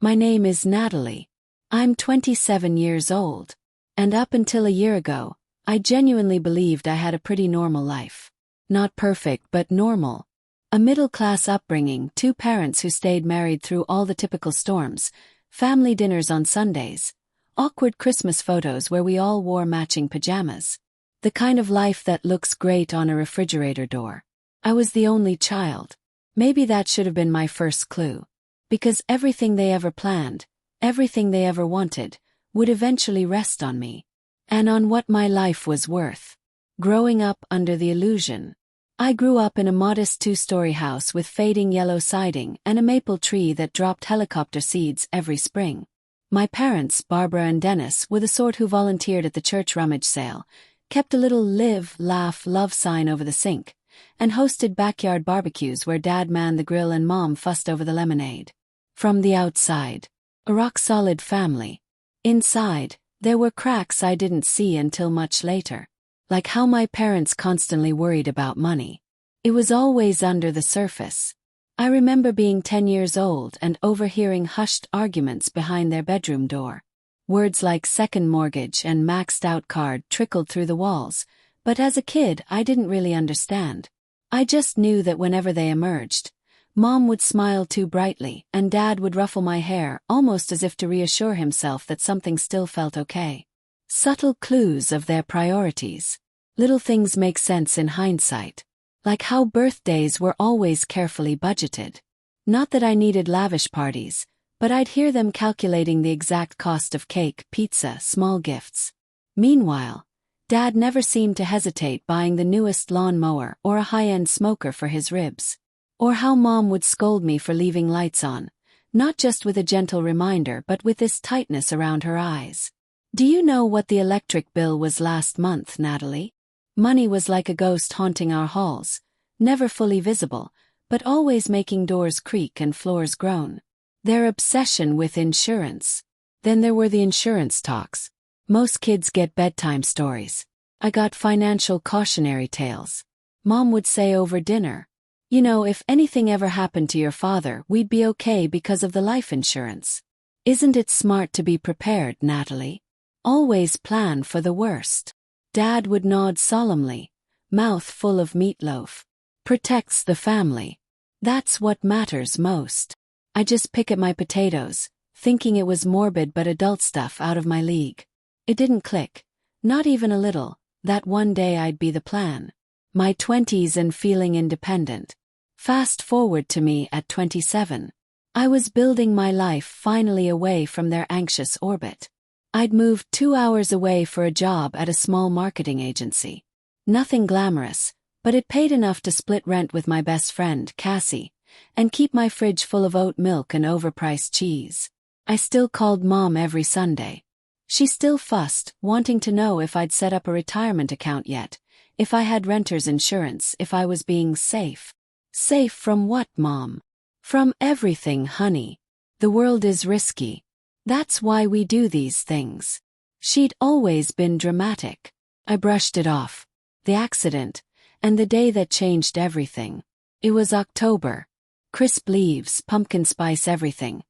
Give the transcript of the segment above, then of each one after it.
My name is Natalie. I'm 27 years old. And up until a year ago, I genuinely believed I had a pretty normal life. Not perfect, but normal. A middle-class upbringing, 2 parents who stayed married through all the typical storms, family dinners on Sundays, awkward Christmas photos where we all wore matching pajamas. The kind of life that looks great on a refrigerator door. I was the only child. Maybe that should have been my first clue. Because everything they ever planned, everything they ever wanted, would eventually rest on me. And on what my life was worth. Growing up under the illusion. I grew up in a modest 2-story house with fading yellow siding and a maple tree that dropped helicopter seeds every spring. My parents, Barbara and Dennis, were the sort who volunteered at the church rummage sale, kept a little live, laugh, love sign over the sink, and hosted backyard barbecues where Dad manned the grill and Mom fussed over the lemonade. From the outside, a rock-solid family. Inside, there were cracks I didn't see until much later. Like how my parents constantly worried about money. It was always under the surface. I remember being 10 years old and overhearing hushed arguments behind their bedroom door. Words like second mortgage and maxed out card trickled through the walls, but as a kid I didn't really understand. I just knew that whenever they emerged, Mom would smile too brightly and Dad would ruffle my hair almost as if to reassure himself that something still felt okay. Subtle clues of their priorities. Little things make sense in hindsight. Like how birthdays were always carefully budgeted. Not that I needed lavish parties, but I'd hear them calculating the exact cost of cake, pizza, small gifts. Meanwhile, Dad never seemed to hesitate buying the newest lawn mower or a high-end smoker for his ribs. Or how Mom would scold me for leaving lights on, not just with a gentle reminder but with this tightness around her eyes. Do you know what the electric bill was last month, Natalie? Money was like a ghost haunting our halls, never fully visible, but always making doors creak and floors groan. Their obsession with insurance. Then there were the insurance talks. Most kids get bedtime stories. I got financial cautionary tales. Mom would say over dinner, "You know, if anything ever happened to your father, we'd be okay because of the life insurance." Isn't it smart to be prepared, Natalie? Always plan for the worst. Dad would nod solemnly, mouth full of meatloaf. Protects the family. That's what matters most. I just pick at my potatoes, thinking it was morbid but adult stuff out of my league. It didn't click, not even a little, that one day I'd be the plan. My 20s and feeling independent. Fast forward to me at 27. I was building my life finally away from their anxious orbit. I'd moved 2 hours away for a job at a small marketing agency. Nothing glamorous, but it paid enough to split rent with my best friend, Cassie, and keep my fridge full of oat milk and overpriced cheese. I still called Mom every Sunday. She still fussed, wanting to know if I'd set up a retirement account yet, if I had renter's insurance, if I was being safe. Safe from what, Mom? From everything, honey. The world is risky. That's why we do these things. She'd always been dramatic. I brushed it off. The accident, and the day that changed everything. It was October. Crisp leaves, pumpkin spice everything.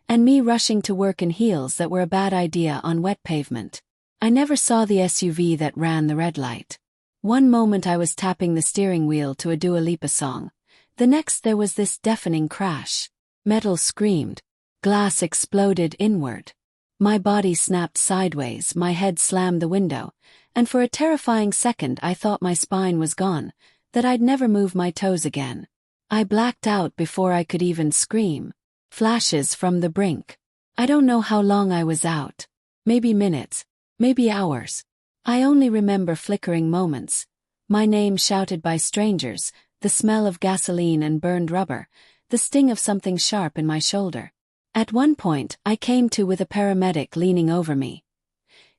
And me rushing to work in heels that were a bad idea on wet pavement. I never saw the SUV that ran the red light. One moment I was tapping the steering wheel to a Dua Lipa song. The next there was this deafening crash. Metal screamed. Glass exploded inward. My body snapped sideways, my head slammed the window, and for a terrifying second I thought my spine was gone, that I'd never move my toes again. I blacked out before I could even scream. Flashes from the brink. I don't know how long I was out. Maybe minutes. Maybe hours. I only remember flickering moments. My name shouted by strangers, the smell of gasoline and burned rubber, the sting of something sharp in my shoulder. At one point, I came to with a paramedic leaning over me.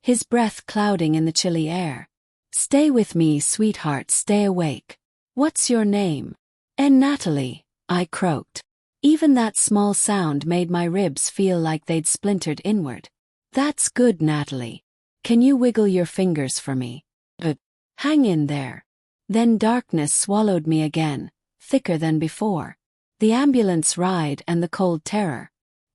His breath clouding in the chilly air. "Stay with me, sweetheart, stay awake. What's your name?" "And Natalie," I croaked. Even that small sound made my ribs feel like they'd splintered inward. "That's good, Natalie. Can you wiggle your fingers for me? Hang in there." Then darkness swallowed me again, thicker than before. The ambulance ride and the cold terror.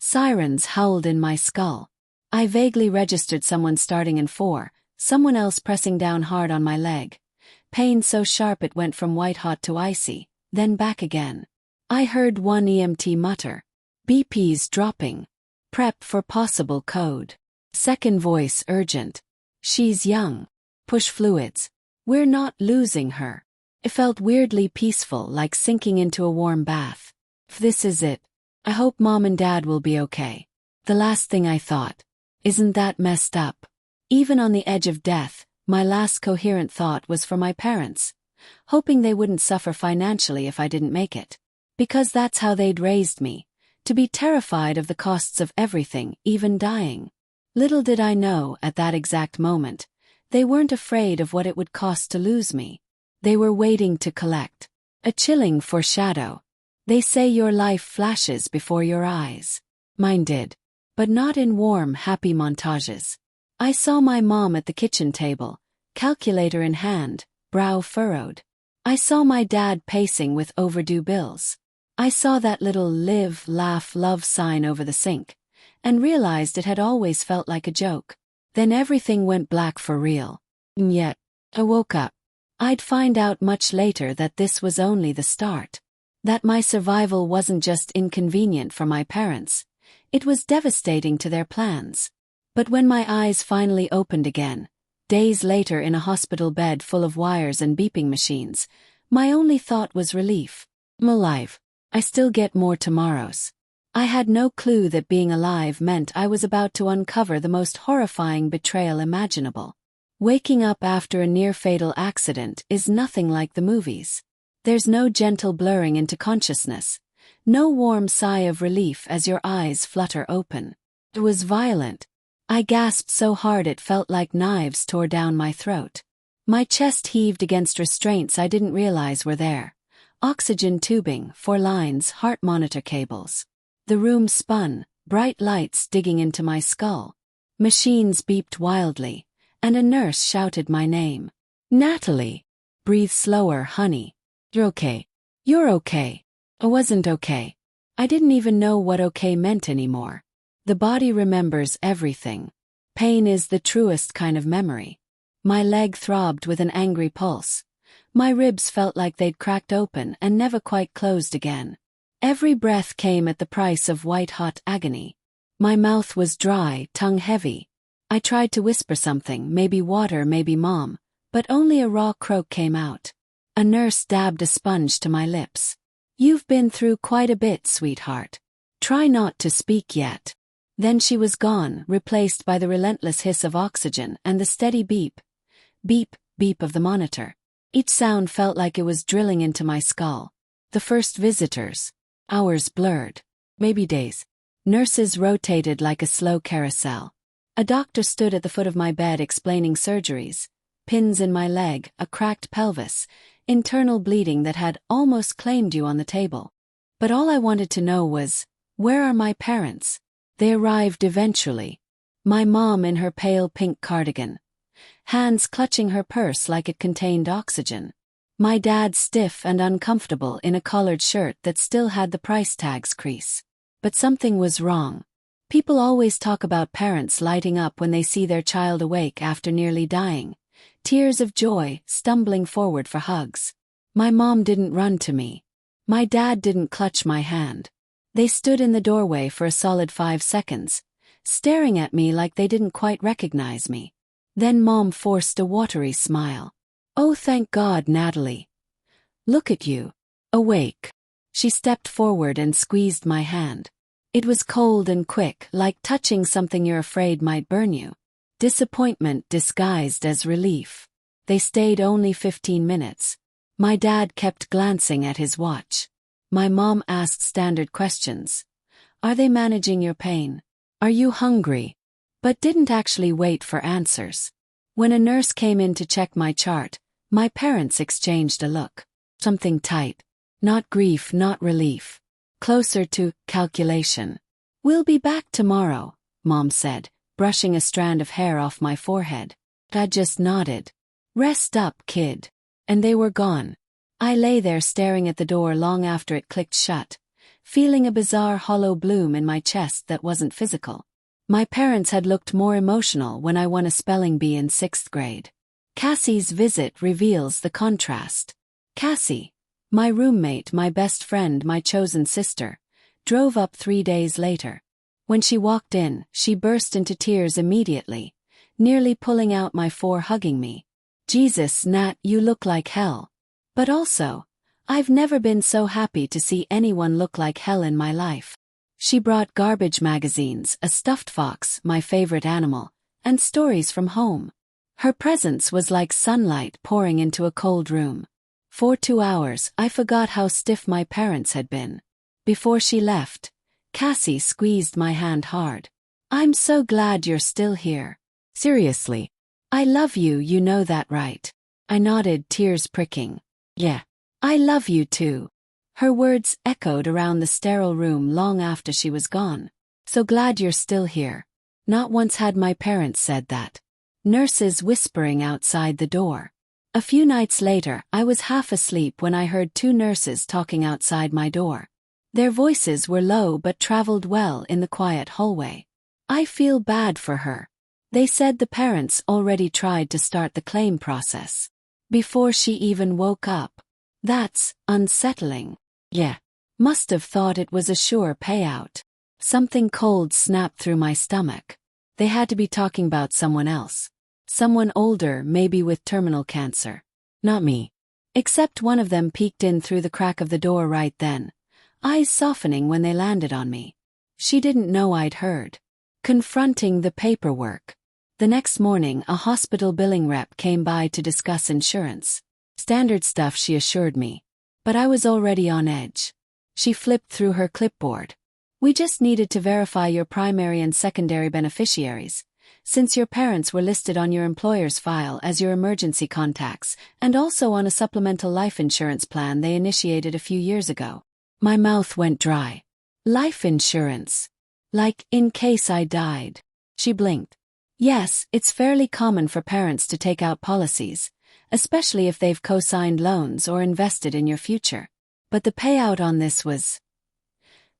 Sirens howled in my skull. I vaguely registered someone starting in 4, someone else pressing down hard on my leg. Pain so sharp it went from white-hot to icy, then back again. I heard one EMT mutter, "BP's dropping. Prep for possible code." Second voice urgent, "She's young. Push fluids. We're not losing her." It felt weirdly peaceful, like sinking into a warm bath. If this is it, I hope Mom and Dad will be okay. The last thing I thought. Isn't that messed up? Even on the edge of death, my last coherent thought was for my parents, hoping they wouldn't suffer financially if I didn't make it. Because that's how they'd raised me, to be terrified of the costs of everything, even dying. Little did I know, at that exact moment, they weren't afraid of what it would cost to lose me. They were waiting to collect. A chilling foreshadow. They say your life flashes before your eyes. Mine did. But not in warm, happy montages. I saw my mom at the kitchen table, calculator in hand, brow furrowed. I saw my dad pacing with overdue bills. I saw that little live, laugh, love sign over the sink, and realized it had always felt like a joke. Then everything went black for real. And yet, I woke up. I'd find out much later that this was only the start. That my survival wasn't just inconvenient for my parents, it was devastating to their plans. But when my eyes finally opened again, days later in a hospital bed full of wires and beeping machines, my only thought was relief. I'm alive. I still get more tomorrows. I had no clue that being alive meant I was about to uncover the most horrifying betrayal imaginable. Waking up after a near-fatal accident is nothing like the movies. There's no gentle blurring into consciousness, no warm sigh of relief as your eyes flutter open. It was violent. I gasped so hard it felt like knives tore down my throat. My chest heaved against restraints I didn't realize were there. Oxygen tubing, 4 lines, heart monitor cables. The room spun, bright lights digging into my skull. Machines beeped wildly, and a nurse shouted my name. "Natalie!" "Breathe slower, honey. You're okay. You're okay." I wasn't okay. I didn't even know what okay meant anymore. The body remembers everything. Pain is the truest kind of memory. My leg throbbed with an angry pulse. My ribs felt like they'd cracked open and never quite closed again. Every breath came at the price of white-hot agony. My mouth was dry, tongue heavy. I tried to whisper something, maybe water, maybe Mom, but only a raw croak came out. A nurse dabbed a sponge to my lips. "You've been through quite a bit, sweetheart. Try not to speak yet." Then she was gone, replaced by the relentless hiss of oxygen and the steady beep, beep, beep of the monitor. Each sound felt like it was drilling into my skull. The first visitors. Hours blurred. Maybe days. Nurses rotated like a slow carousel. A doctor stood at the foot of my bed explaining surgeries. Pins in my leg, a cracked pelvis, internal bleeding that had almost claimed you on the table. But all I wanted to know was, where are my parents? They arrived eventually. My mom in her pale pink cardigan, hands clutching her purse like it contained oxygen. My dad stiff and uncomfortable in a collared shirt that still had the price tags crease. But something was wrong. People always talk about parents lighting up when they see their child awake after nearly dying. Tears of joy, stumbling forward for hugs. My mom didn't run to me. My dad didn't clutch my hand. They stood in the doorway for a solid 5 seconds, staring at me like they didn't quite recognize me. Then Mom forced a watery smile. "Oh, thank God, Natalie. Look at you. Awake." She stepped forward and squeezed my hand. It was cold and quick, like touching something you're afraid might burn you. Disappointment disguised as relief. They stayed only 15 minutes. My dad kept glancing at his watch. My mom asked standard questions. "Are they managing your pain? Are you hungry?" But didn't actually wait for answers. When a nurse came in to check my chart, my parents exchanged a look. Something tight. Not grief, not relief. Closer to calculation. "We'll be back tomorrow," Mom said, brushing a strand of hair off my forehead. I just nodded. "Rest up, kid." And they were gone. I lay there staring at the door long after it clicked shut, feeling a bizarre hollow bloom in my chest that wasn't physical. My parents had looked more emotional when I won a spelling bee in 6th grade. Cassie's visit reveals the contrast. Cassie, my roommate, my best friend, my chosen sister, drove up 3 days later. When she walked in, she burst into tears immediately, nearly pulling out my 4 hugging me. Jesus, Nat, you look like hell. But also, I've never been so happy to see anyone look like hell in my life. She brought garbage magazines, a stuffed fox, my favorite animal, and stories from home. Her presence was like sunlight pouring into a cold room. For 2 hours, I forgot how stiff my parents had been. Before she left, Cassie squeezed my hand hard. I'm so glad you're still here. Seriously. I love you, you know that, right? I nodded, tears pricking. Yeah. I love you too. Her words echoed around the sterile room long after she was gone. So glad you're still here. Not once had my parents said that. Nurses whispering outside the door. A few nights later, I was half asleep when I heard 2 nurses talking outside my door. Their voices were low but traveled well in the quiet hallway. I feel bad for her. They said the parents already tried to start the claim process before she even woke up. That's unsettling. Yeah. Must have thought it was a sure payout. Something cold snapped through my stomach. They had to be talking about someone else. Someone older, maybe with terminal cancer. Not me. Except one of them peeked in through the crack of the door right then, eyes softening when they landed on me. She didn't know I'd heard. Confronting the paperwork. The next morning, a hospital billing rep came by to discuss insurance. Standard stuff, she assured me. But I was already on edge. She flipped through her clipboard. We just needed to verify your primary and secondary beneficiaries, since your parents were listed on your employer's file as your emergency contacts, and also on a supplemental life insurance plan they initiated a few years ago. My mouth went dry. Life insurance. Like, in case I died. She blinked. Yes, it's fairly common for parents to take out policies, especially if they've co-signed loans or invested in your future. But the payout on this was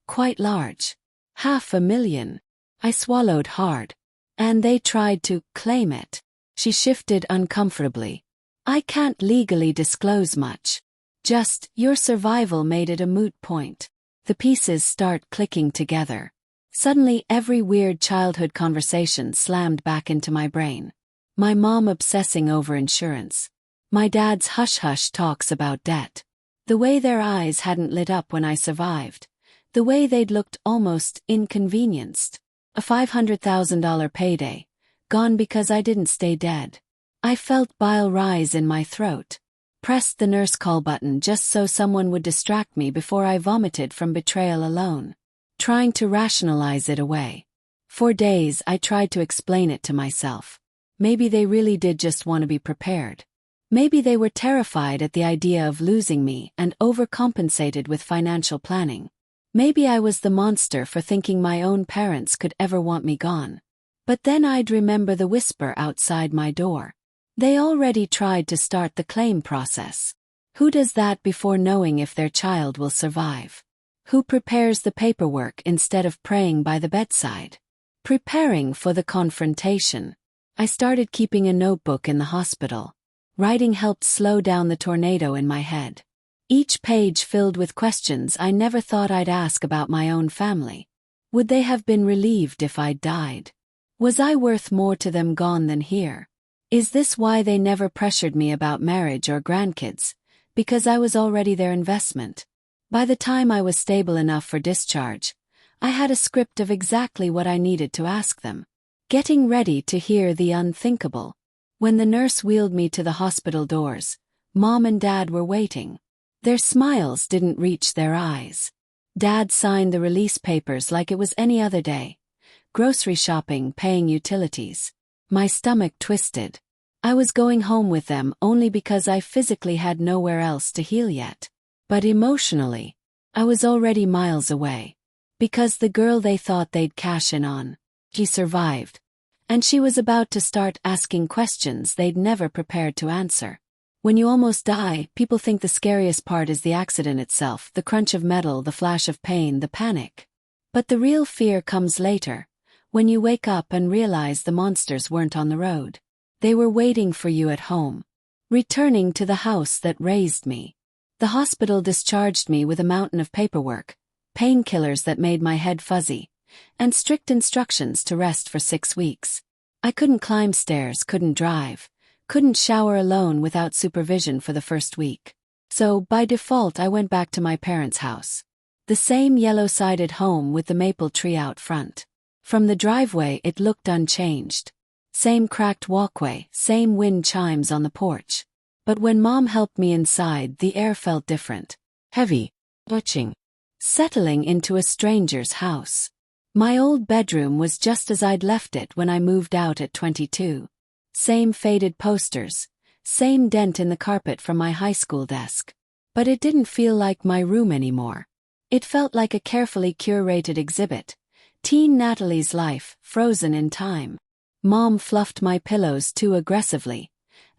quite large. $500,000. I swallowed hard. And they tried to claim it. She shifted uncomfortably. I can't legally disclose much. Just, your survival made it a moot point. The pieces start clicking together. Suddenly every weird childhood conversation slammed back into my brain. My mom obsessing over insurance. My dad's hush-hush talks about debt. The way their eyes hadn't lit up when I survived. The way they'd looked almost inconvenienced. A $500,000 payday. Gone because I didn't stay dead. I felt bile rise in my throat. Pressed the nurse call button just so someone would distract me before I vomited from betrayal alone. Trying to rationalize it away. For days I tried to explain it to myself. Maybe they really did just want to be prepared. Maybe they were terrified at the idea of losing me and overcompensated with financial planning. Maybe I was the monster for thinking my own parents could ever want me gone. But then I'd remember the whisper outside my door. They already tried to start the claim process. Who does that before knowing if their child will survive? Who prepares the paperwork instead of praying by the bedside? Preparing for the confrontation. I started keeping a notebook in the hospital. Writing helped slow down the tornado in my head. Each page filled with questions I never thought I'd ask about my own family. Would they have been relieved if I'd died? Was I worth more to them gone than here? Is this why they never pressured me about marriage or grandkids? Because I was already their investment. By the time I was stable enough for discharge, I had a script of exactly what I needed to ask them. Getting ready to hear the unthinkable. When the nurse wheeled me to the hospital doors, Mom and Dad were waiting. Their smiles didn't reach their eyes. Dad signed the release papers like it was any other day. Grocery shopping, paying utilities. My stomach twisted. I was going home with them only because I physically had nowhere else to heal yet. But emotionally, I was already miles away. Because the girl they thought they'd cash in on, she survived. And she was about to start asking questions they'd never prepared to answer. When you almost die, people think the scariest part is the accident itself, the crunch of metal, the flash of pain, the panic. But the real fear comes later, when you wake up and realize the monsters weren't on the road. They were waiting for you at home. Returning to the house that raised me. The hospital discharged me with a mountain of paperwork, painkillers that made my head fuzzy, and strict instructions to rest for 6 weeks. I couldn't climb stairs, couldn't drive, couldn't shower alone without supervision for the first week. So, by default, I went back to my parents' house. The same yellow-sided home with the maple tree out front. From the driveway it looked unchanged. Same cracked walkway, same wind chimes on the porch. But when Mom helped me inside, the air felt different. Heavy. Touching. Settling into a stranger's house. My old bedroom was just as I'd left it when I moved out at 22. Same faded posters. Same dent in the carpet from my high school desk. But it didn't feel like my room anymore. It felt like a carefully curated exhibit. Teen Natalie's life, frozen in time. Mom fluffed my pillows too aggressively,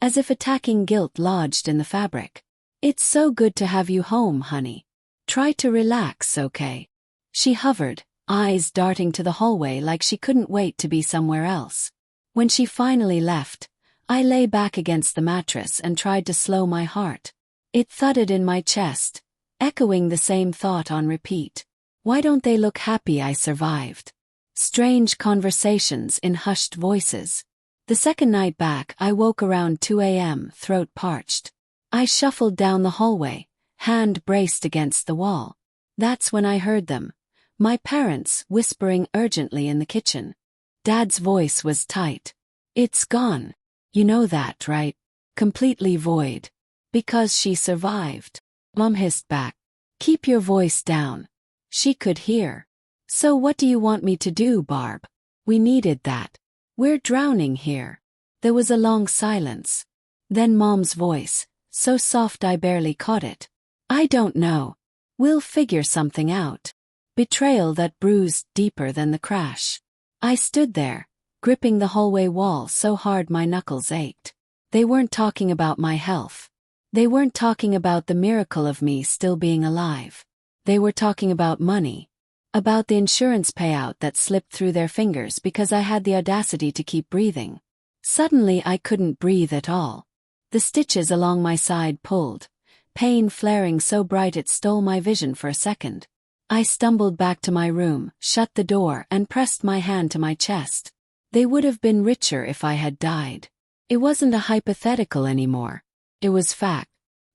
as if attacking guilt lodged in the fabric. It's so good to have you home, honey. Try to relax, okay? She hovered, eyes darting to the hallway like she couldn't wait to be somewhere else. When she finally left, I lay back against the mattress and tried to slow my heart. It thudded in my chest, echoing the same thought on repeat. Why don't they look happy I survived? Strange conversations in hushed voices. The second night back, I woke around 2 a.m., throat parched. I shuffled down the hallway, hand braced against the wall. That's when I heard them. My parents whispering urgently in the kitchen. Dad's voice was tight. It's gone. You know that, right? Completely void. Because she survived. Mom hissed back. Keep your voice down. She could hear. So what do you want me to do, Barb? We needed that. We're drowning here. There was a long silence. Then Mom's voice, so soft I barely caught it. I don't know. We'll figure something out. Betrayal that bruised deeper than the crash. I stood there, gripping the hallway wall so hard my knuckles ached. They weren't talking about my health. They weren't talking about the miracle of me still being alive. They were talking about money. About the insurance payout that slipped through their fingers because I had the audacity to keep breathing. Suddenly I couldn't breathe at all. The stitches along my side pulled, pain flaring so bright it stole my vision for a second. I stumbled back to my room, shut the door, and pressed my hand to my chest. They would have been richer if I had died. It wasn't a hypothetical anymore. It was fact.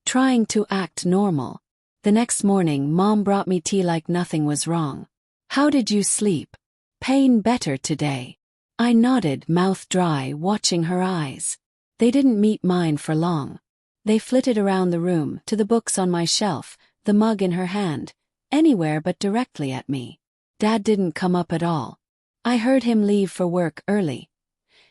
Trying to act normal. The next morning, Mom brought me tea like nothing was wrong. How did you sleep? Pain better today. I nodded, mouth dry, watching her eyes. They didn't meet mine for long. They flitted around the room, to the books on my shelf, the mug in her hand, anywhere but directly at me. Dad didn't come up at all. I heard him leave for work early.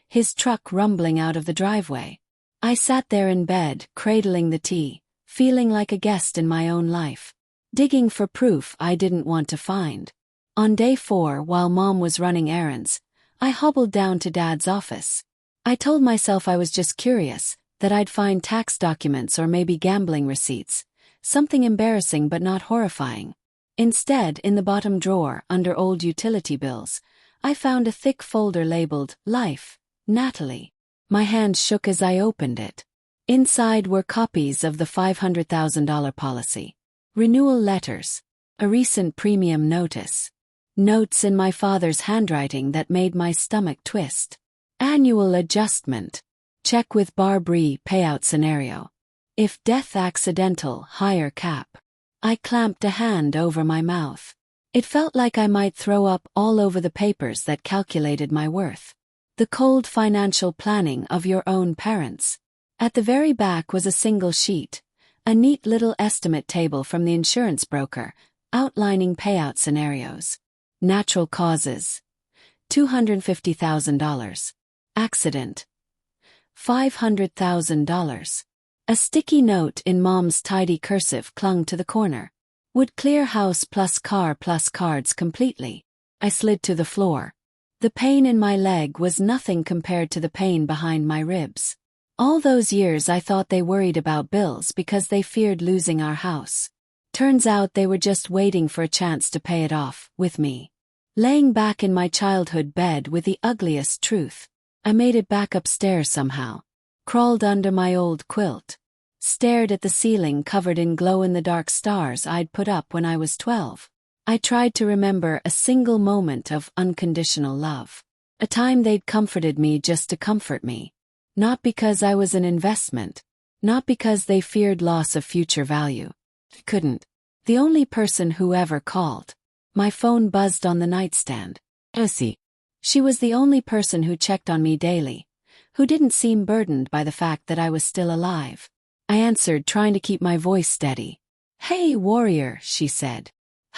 His truck rumbling out of the driveway. I sat there in bed, cradling the tea, feeling like a guest in my own life. Digging for proof I didn't want to find. On day 4, while Mom was running errands, I hobbled down to Dad's office. I told myself I was just curious, that I'd find tax documents or maybe gambling receipts, something embarrassing but not horrifying. Instead, in the bottom drawer, under old utility bills, I found a thick folder labeled, Life, Natalie. My hand shook as I opened it. Inside were copies of the $500,000 policy, renewal letters, a recent premium notice, notes in my father's handwriting that made my stomach twist. Annual adjustment. Check with Barbary payout scenario. If death accidental, higher cap. I clamped a hand over my mouth. It felt like I might throw up all over the papers that calculated my worth. The cold financial planning of your own parents. At the very back was a single sheet, a neat little estimate table from the insurance broker, outlining payout scenarios. Natural causes. $250,000. Accident. $500,000. A sticky note in Mom's tidy cursive clung to the corner. Would clear house plus car plus cards completely. I slid to the floor. The pain in my leg was nothing compared to the pain behind my ribs. All those years I thought they worried about bills because they feared losing our house. Turns out they were just waiting for a chance to pay it off, with me. Laying back in my childhood bed with the ugliest truth. I made it back upstairs somehow. Crawled under my old quilt. Stared at the ceiling covered in glow-in-the-dark stars I'd put up when I was 12. I tried to remember a single moment of unconditional love. A time they'd comforted me just to comfort me. Not because I was an investment. Not because they feared loss of future value. Couldn't. The only person who ever called. My phone buzzed on the nightstand. Lucy. She was the only person who checked on me daily, who didn't seem burdened by the fact that I was still alive. I answered, trying to keep my voice steady. "Hey, warrior," she said.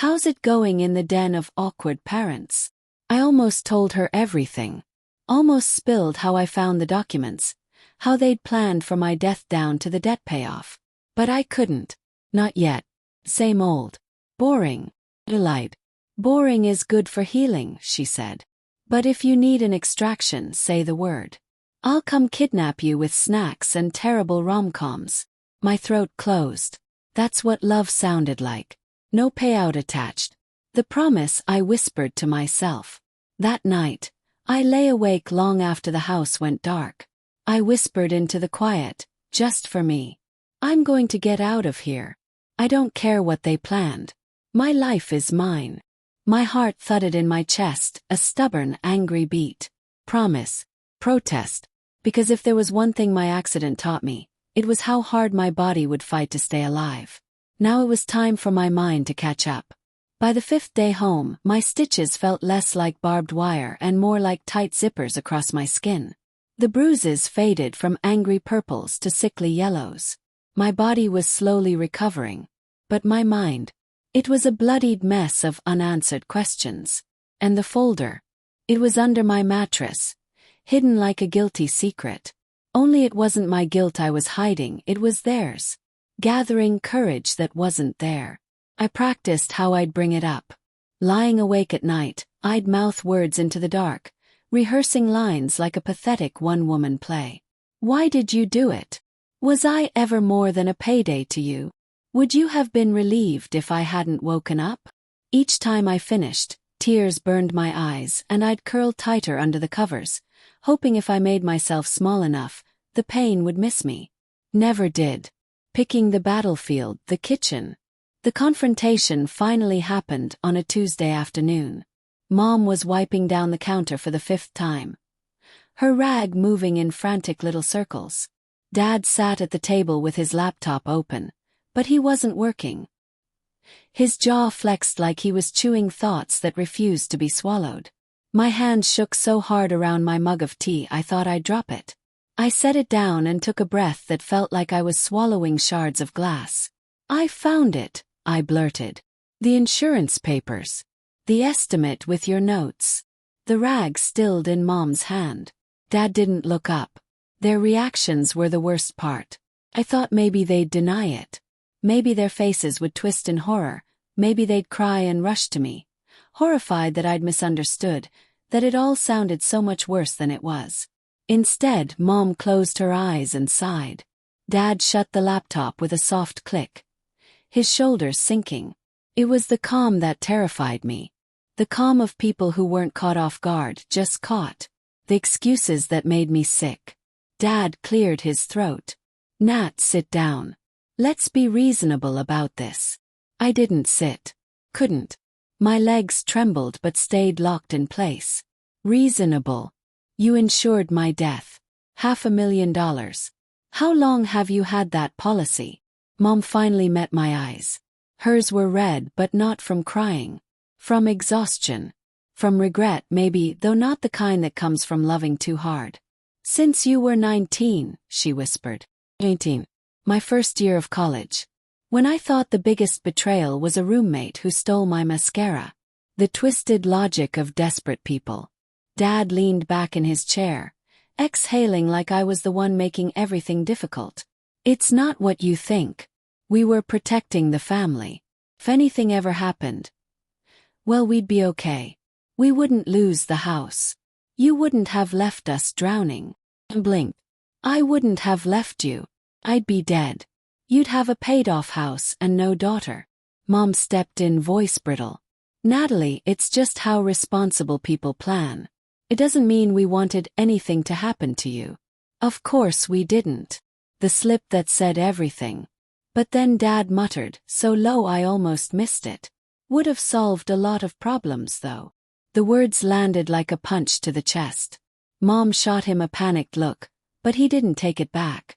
"How's it going in the den of awkward parents?" I almost told her everything. Almost spilled how I found the documents, how they'd planned for my death down to the debt payoff. But I couldn't. Not yet. Same old. Boring. Delight. "Boring is good for healing," she said. "But if you need an extraction, say the word. I'll come kidnap you with snacks and terrible rom-coms." My throat closed. That's what love sounded like. No payout attached. The promise, I whispered to myself. That night, I lay awake long after the house went dark. I whispered into the quiet, just for me. "I'm going to get out of here. I don't care what they planned. My life is mine." My heart thudded in my chest, a stubborn, angry beat. Promise. Protest. Because if there was one thing my accident taught me, it was how hard my body would fight to stay alive. Now it was time for my mind to catch up. By the 5th day home, my stitches felt less like barbed wire and more like tight zippers across my skin. The bruises faded from angry purples to sickly yellows. My body was slowly recovering. But my mind, it was a bloodied mess of unanswered questions. And the folder, it was under my mattress, hidden like a guilty secret. Only it wasn't my guilt I was hiding, it was theirs. Gathering courage that wasn't there. I practiced how I'd bring it up. Lying awake at night, I'd mouth words into the dark, rehearsing lines like a pathetic one-woman play. "Why did you do it? Was I ever more than a payday to you? Would you have been relieved if I hadn't woken up?" Each time I finished, tears burned my eyes and I'd curl tighter under the covers, hoping if I made myself small enough, the pain would miss me. Never did. Picking the battlefield, the kitchen. The confrontation finally happened on a Tuesday afternoon. Mom was wiping down the counter for the 5th time. Her rag moving in frantic little circles. Dad sat at the table with his laptop open, but he wasn't working. His jaw flexed like he was chewing thoughts that refused to be swallowed. My hand shook so hard around my mug of tea I thought I'd drop it. I set it down and took a breath that felt like I was swallowing shards of glass. "I found it," I blurted. "The insurance papers. The estimate with your notes." The rag stilled in Mom's hand. Dad didn't look up. Their reactions were the worst part. I thought maybe they'd deny it. Maybe their faces would twist in horror, maybe they'd cry and rush to me, horrified that I'd misunderstood, that it all sounded so much worse than it was. Instead, Mom closed her eyes and sighed. Dad shut the laptop with a soft click, his shoulders sinking. It was the calm that terrified me. The calm of people who weren't caught off guard, just caught. The excuses that made me sick. Dad cleared his throat. "Nat, sit down. Let's be reasonable about this." I didn't sit. Couldn't. My legs trembled but stayed locked in place. "Reasonable. You insured my death. $500,000. How long have you had that policy?" Mom finally met my eyes. Hers were red, but not from crying. From exhaustion. From regret maybe, though not the kind that comes from loving too hard. "Since you were 19, she whispered. 18. My first year of college. When I thought the biggest betrayal was a roommate who stole my mascara. The twisted logic of desperate people. Dad leaned back in his chair, exhaling like I was the one making everything difficult. "It's not what you think. We were protecting the family. If anything ever happened, well, we'd be okay. We wouldn't lose the house. You wouldn't have left us drowning." Blinked. I wouldn't have left you. I'd be dead. You'd have a paid-off house and no daughter. Mom stepped in, voice brittle. Natalie, it's just how responsible people plan. It doesn't mean we wanted anything to happen to you. Of course we didn't. The slip that said everything. But then Dad muttered, so low I almost missed it. Would have solved a lot of problems though. The words landed like a punch to the chest. Mom shot him a panicked look, but he didn't take it back.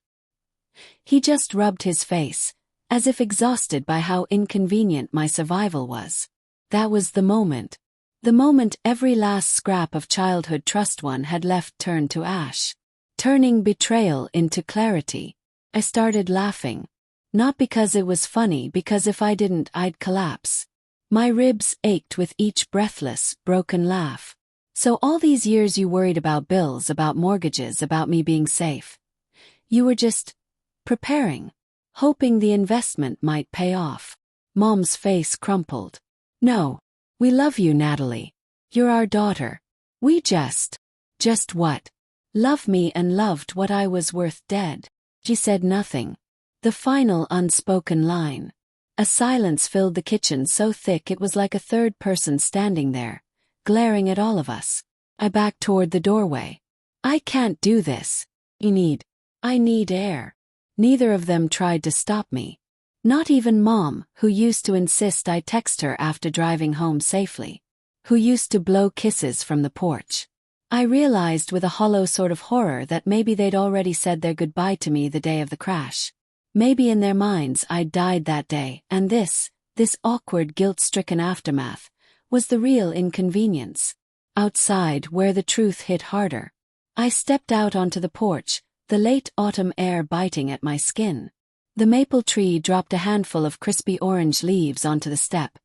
He just rubbed his face, as if exhausted by how inconvenient my survival was. That was the moment. The moment every last scrap of childhood trust one had left turned to ash. Turning betrayal into clarity. I started laughing. Not because it was funny, because if I didn't I'd collapse. My ribs ached with each breathless, broken laugh. So all these years you worried about bills, about mortgages, about me being safe. You were just preparing, hoping the investment might pay off. Mom's face crumpled. No. We love you, Natalie. You're our daughter. We just what? Love me and loved what I was worth dead. She said nothing. The final unspoken line. A silence filled the kitchen so thick it was like a third person standing there, glaring at all of us. I backed toward the doorway. I can't do this. I need air. Neither of them tried to stop me. Not even Mom, who used to insist I text her after driving home safely. Who used to blow kisses from the porch. I realized with a hollow sort of horror that maybe they'd already said their goodbye to me the day of the crash. Maybe in their minds I'd died that day, and this awkward guilt-stricken aftermath, was the real inconvenience. Outside, where the truth hit harder. I stepped out onto the porch, the late autumn air biting at my skin. The maple tree dropped a handful of crispy orange leaves onto the step,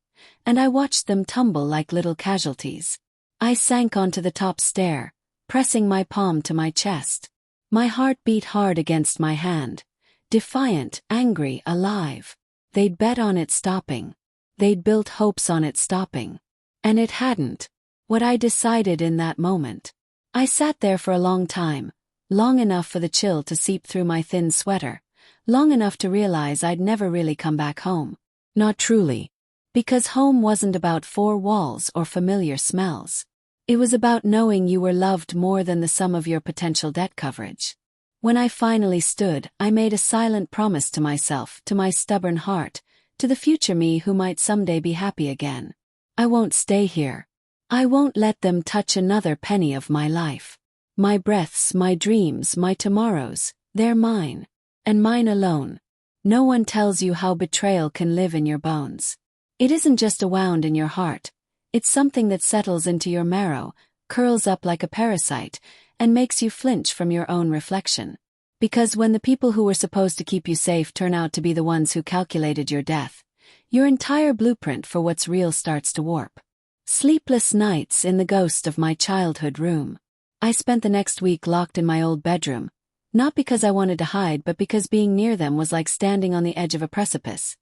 and I watched them tumble like little casualties. I sank onto the top stair, pressing my palm to my chest. My heart beat hard against my hand. Defiant, angry, alive. They'd bet on it stopping. They'd built hopes on it stopping. And it hadn't. What I decided in that moment. I sat there for a long time, long enough for the chill to seep through my thin sweater, long enough to realize I'd never really come back home. Not truly. Because home wasn't about four walls or familiar smells. It was about knowing you were loved more than the sum of your potential debt coverage. When I finally stood, I made a silent promise to myself, to my stubborn heart, to the future me who might someday be happy again. I won't stay here. I won't let them touch another penny of my life. My breaths, my dreams, my tomorrows, they're mine. And mine alone. No one tells you how betrayal can live in your bones. It isn't just a wound in your heart. It's something that settles into your marrow, curls up like a parasite, and makes you flinch from your own reflection. Because when the people who were supposed to keep you safe turn out to be the ones who calculated your death, your entire blueprint for what's real starts to warp. Sleepless nights in the ghost of my childhood room. I spent the next week locked in my old bedroom, not because I wanted to hide but because being near them was like standing on the edge of a precipice,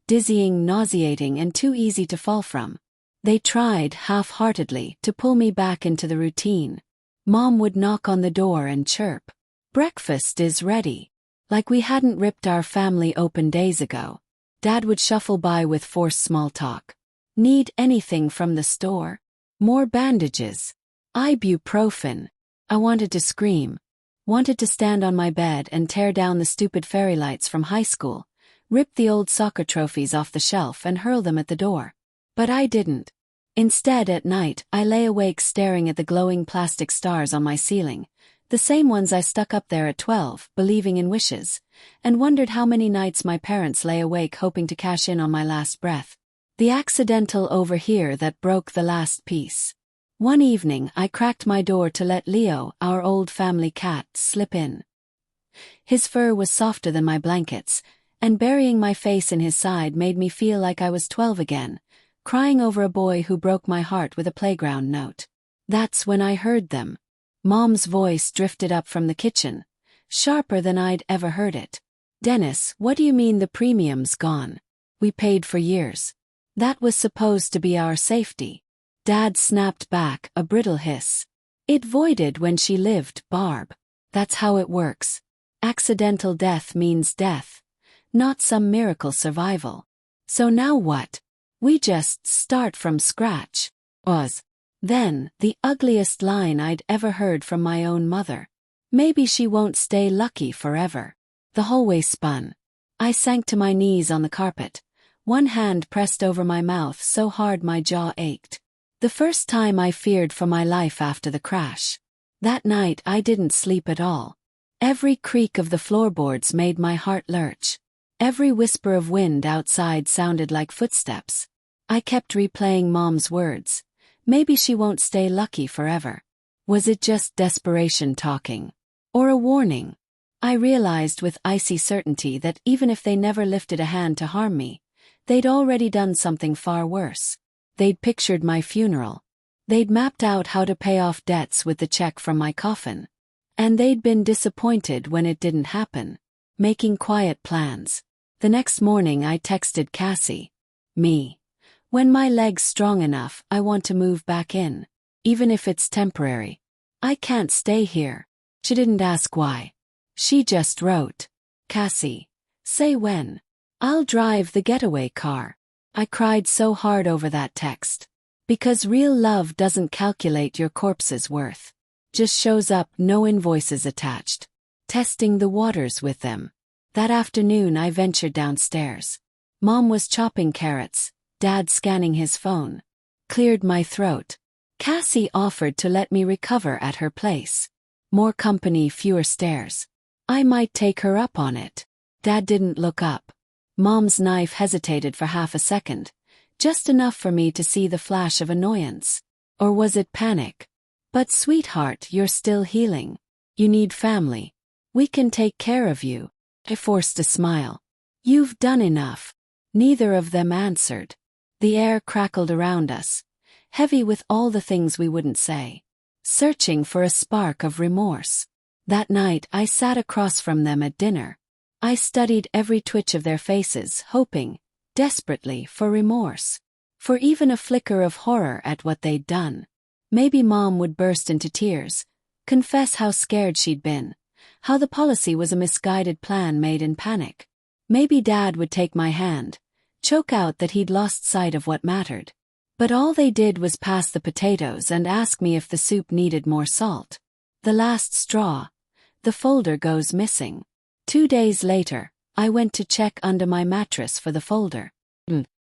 dizzying, nauseating, and too easy to fall from. They tried, half-heartedly, to pull me back into the routine. Mom would knock on the door and chirp, "Breakfast is ready." Like we hadn't ripped our family open days ago. Dad would shuffle by with forced small talk. "Need anything from the store? More bandages? Ibuprofen?" I wanted to scream. Wanted to stand on my bed and tear down the stupid fairy lights from high school, rip the old soccer trophies off the shelf and hurl them at the door. But I didn't. Instead, at night, I lay awake staring at the glowing plastic stars on my ceiling, the same ones I stuck up there at 12, believing in wishes, and wondered how many nights my parents lay awake hoping to cash in on my last breath. The accidental overhear that broke the last piece. One evening, I cracked my door to let Leo, our old family cat, slip in. His fur was softer than my blankets, and burying my face in his side made me feel like I was 12 again, crying over a boy who broke my heart with a playground note. That's when I heard them. Mom's voice drifted up from the kitchen, sharper than I'd ever heard it. "Dennis, what do you mean the premium's gone? We paid for years. That was supposed to be our safety." Dad snapped back, a brittle hiss. "It voided when she lived, Barb. That's how it works. Accidental death means death, not some miracle survival. So now what? We just start from scratch. Then, the ugliest line I'd ever heard from my own mother. Maybe she won't stay lucky forever. The hallway spun. I sank to my knees on the carpet, one hand pressed over my mouth so hard my jaw ached. The first time I feared for my life after the crash. That night I didn't sleep at all. Every creak of the floorboards made my heart lurch. Every whisper of wind outside sounded like footsteps. I kept replaying Mom's words. Maybe she won't stay lucky forever. Was it just desperation talking? Or a warning? I realized with icy certainty that even if they never lifted a hand to harm me, they'd already done something far worse. They'd pictured my funeral. They'd mapped out how to pay off debts with the check from my coffin. And they'd been disappointed when it didn't happen, making quiet plans. The next morning I texted Cassie. Me. When my leg's strong enough, I want to move back in. Even if it's temporary. I can't stay here. She didn't ask why. She just wrote. Cassie. Say when. I'll drive the getaway car. I cried so hard over that text. Because real love doesn't calculate your corpse's worth. Just shows up, no invoices attached. Testing the waters with them. That afternoon I ventured downstairs. Mom was chopping carrots, Dad scanning his phone. Cleared my throat. Cassie offered to let me recover at her place. More company, fewer stares. I might take her up on it. Dad didn't look up. Mom's knife hesitated for half a second, just enough for me to see the flash of annoyance. Or was it panic? But sweetheart, you're still healing. You need family. We can take care of you. I forced a smile. You've done enough. Neither of them answered. The air crackled around us, heavy with all the things we wouldn't say. Searching for a spark of remorse. That night I sat across from them at dinner. I studied every twitch of their faces, hoping, desperately, for remorse. For even a flicker of horror at what they'd done. Maybe Mom would burst into tears, confess how scared she'd been, how the policy was a misguided plan made in panic. Maybe Dad would take my hand, choke out that he'd lost sight of what mattered. But all they did was pass the potatoes and ask me if the soup needed more salt. The last straw. The folder goes missing. 2 days later, I went to check under my mattress for the folder.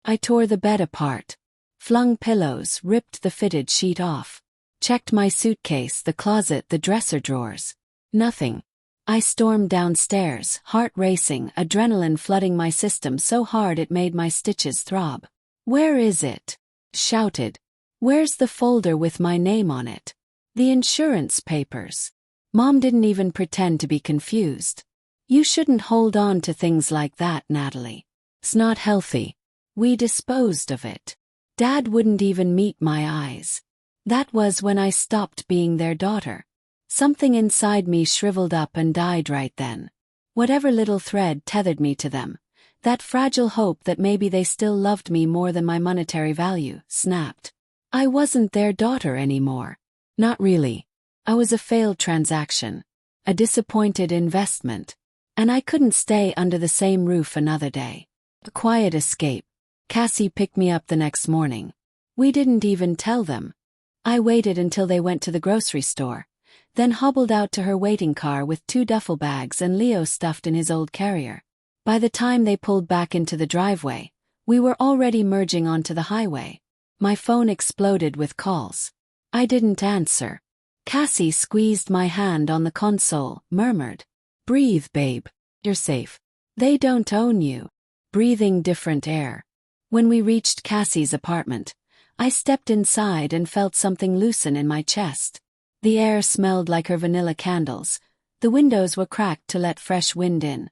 I tore the bed apart. Flung pillows, ripped the fitted sheet off. Checked my suitcase, the closet, the dresser drawers. Nothing. I stormed downstairs, heart racing, adrenaline flooding my system so hard it made my stitches throb. Where is it? Shouted. Where's the folder with my name on it? The insurance papers. Mom didn't even pretend to be confused. You shouldn't hold on to things like that, Natalie. It's not healthy. We disposed of it. Dad wouldn't even meet my eyes. That was when I stopped being their daughter. Something inside me shriveled up and died right then. Whatever little thread tethered me to them, that fragile hope that maybe they still loved me more than my monetary value, snapped. I wasn't their daughter anymore. Not really. I was a failed transaction. A disappointed investment. And I couldn't stay under the same roof another day. A quiet escape. Cassie picked me up the next morning. We didn't even tell them. I waited until they went to the grocery store, then hobbled out to her waiting car with 2 duffel bags and Leo stuffed in his old carrier. By the time they pulled back into the driveway, we were already merging onto the highway. My phone exploded with calls. I didn't answer. Cassie squeezed my hand on the console, murmured, "Breathe, babe. You're safe. They don't own you." Breathing different air. When we reached Cassie's apartment, I stepped inside and felt something loosen in my chest. The air smelled like her vanilla candles, the windows were cracked to let fresh wind in,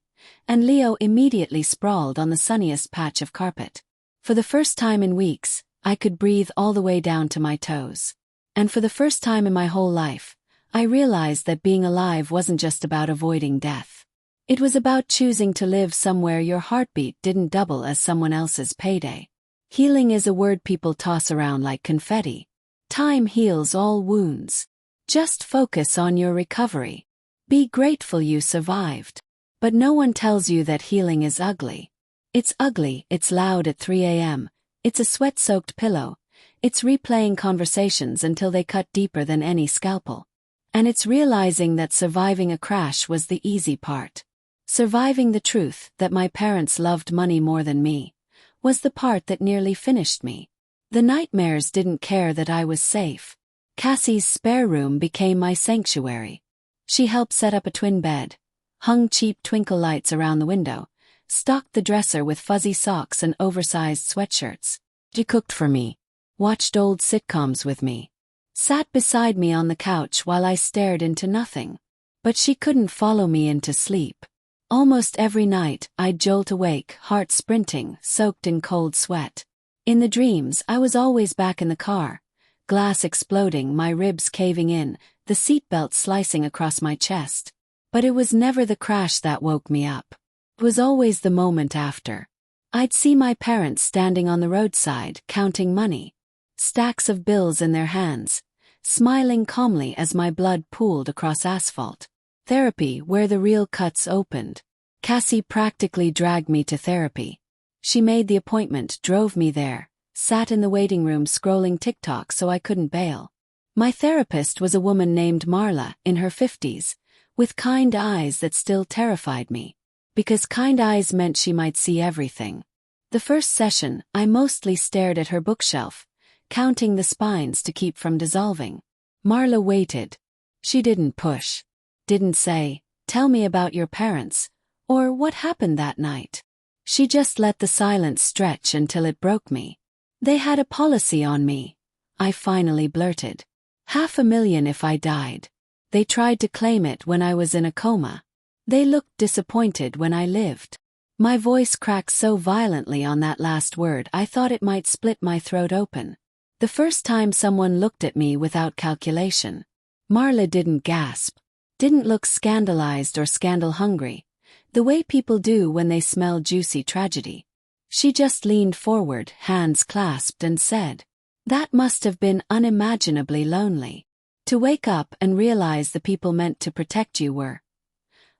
and Leo immediately sprawled on the sunniest patch of carpet. For the first time in weeks, I could breathe all the way down to my toes. And for the first time in my whole life, I realized that being alive wasn't just about avoiding death. It was about choosing to live somewhere your heartbeat didn't double as someone else's payday. Healing is a word people toss around like confetti. Time heals all wounds. Just focus on your recovery. Be grateful you survived. But no one tells you that healing is ugly. It's ugly, it's loud at 3 a.m., it's a sweat-soaked pillow, it's replaying conversations until they cut deeper than any scalpel. And it's realizing that surviving a crash was the easy part. Surviving the truth that my parents loved money more than me was the part that nearly finished me. The nightmares didn't care that I was safe. Cassie's spare room became my sanctuary. She helped set up a twin bed, hung cheap twinkle lights around the window, stocked the dresser with fuzzy socks and oversized sweatshirts. She cooked for me, watched old sitcoms with me, sat beside me on the couch while I stared into nothing. But she couldn't follow me into sleep. Almost every night, I'd jolt awake, heart sprinting, soaked in cold sweat. In the dreams, I was always back in the car, glass exploding, my ribs caving in, the seatbelt slicing across my chest. But it was never the crash that woke me up. It was always the moment after. I'd see my parents standing on the roadside, counting money, stacks of bills in their hands, smiling calmly as my blood pooled across asphalt. Therapy, where the real cuts opened. Cassie practically dragged me to therapy. She made the appointment, drove me there, sat in the waiting room scrolling TikTok so I couldn't bail. My therapist was a woman named Marla, in her 50s, with kind eyes that still terrified me, because kind eyes meant she might see everything. The first session, I mostly stared at her bookshelf, counting the spines to keep from dissolving. Marla waited. She didn't push. Didn't say, "Tell me about your parents," or "What happened that night?" She just let the silence stretch until it broke me. "They had a policy on me," I finally blurted. "$500,000 if I died. They tried to claim it when I was in a coma. They looked disappointed when I lived." My voice cracked so violently on that last word I thought it might split my throat open. The first time someone looked at me without calculation. Marla didn't gasp. Didn't look scandalized or scandal-hungry, the way people do when they smell juicy tragedy. She just leaned forward, hands clasped, and said, "That must have been unimaginably lonely. To wake up and realize the people meant to protect you were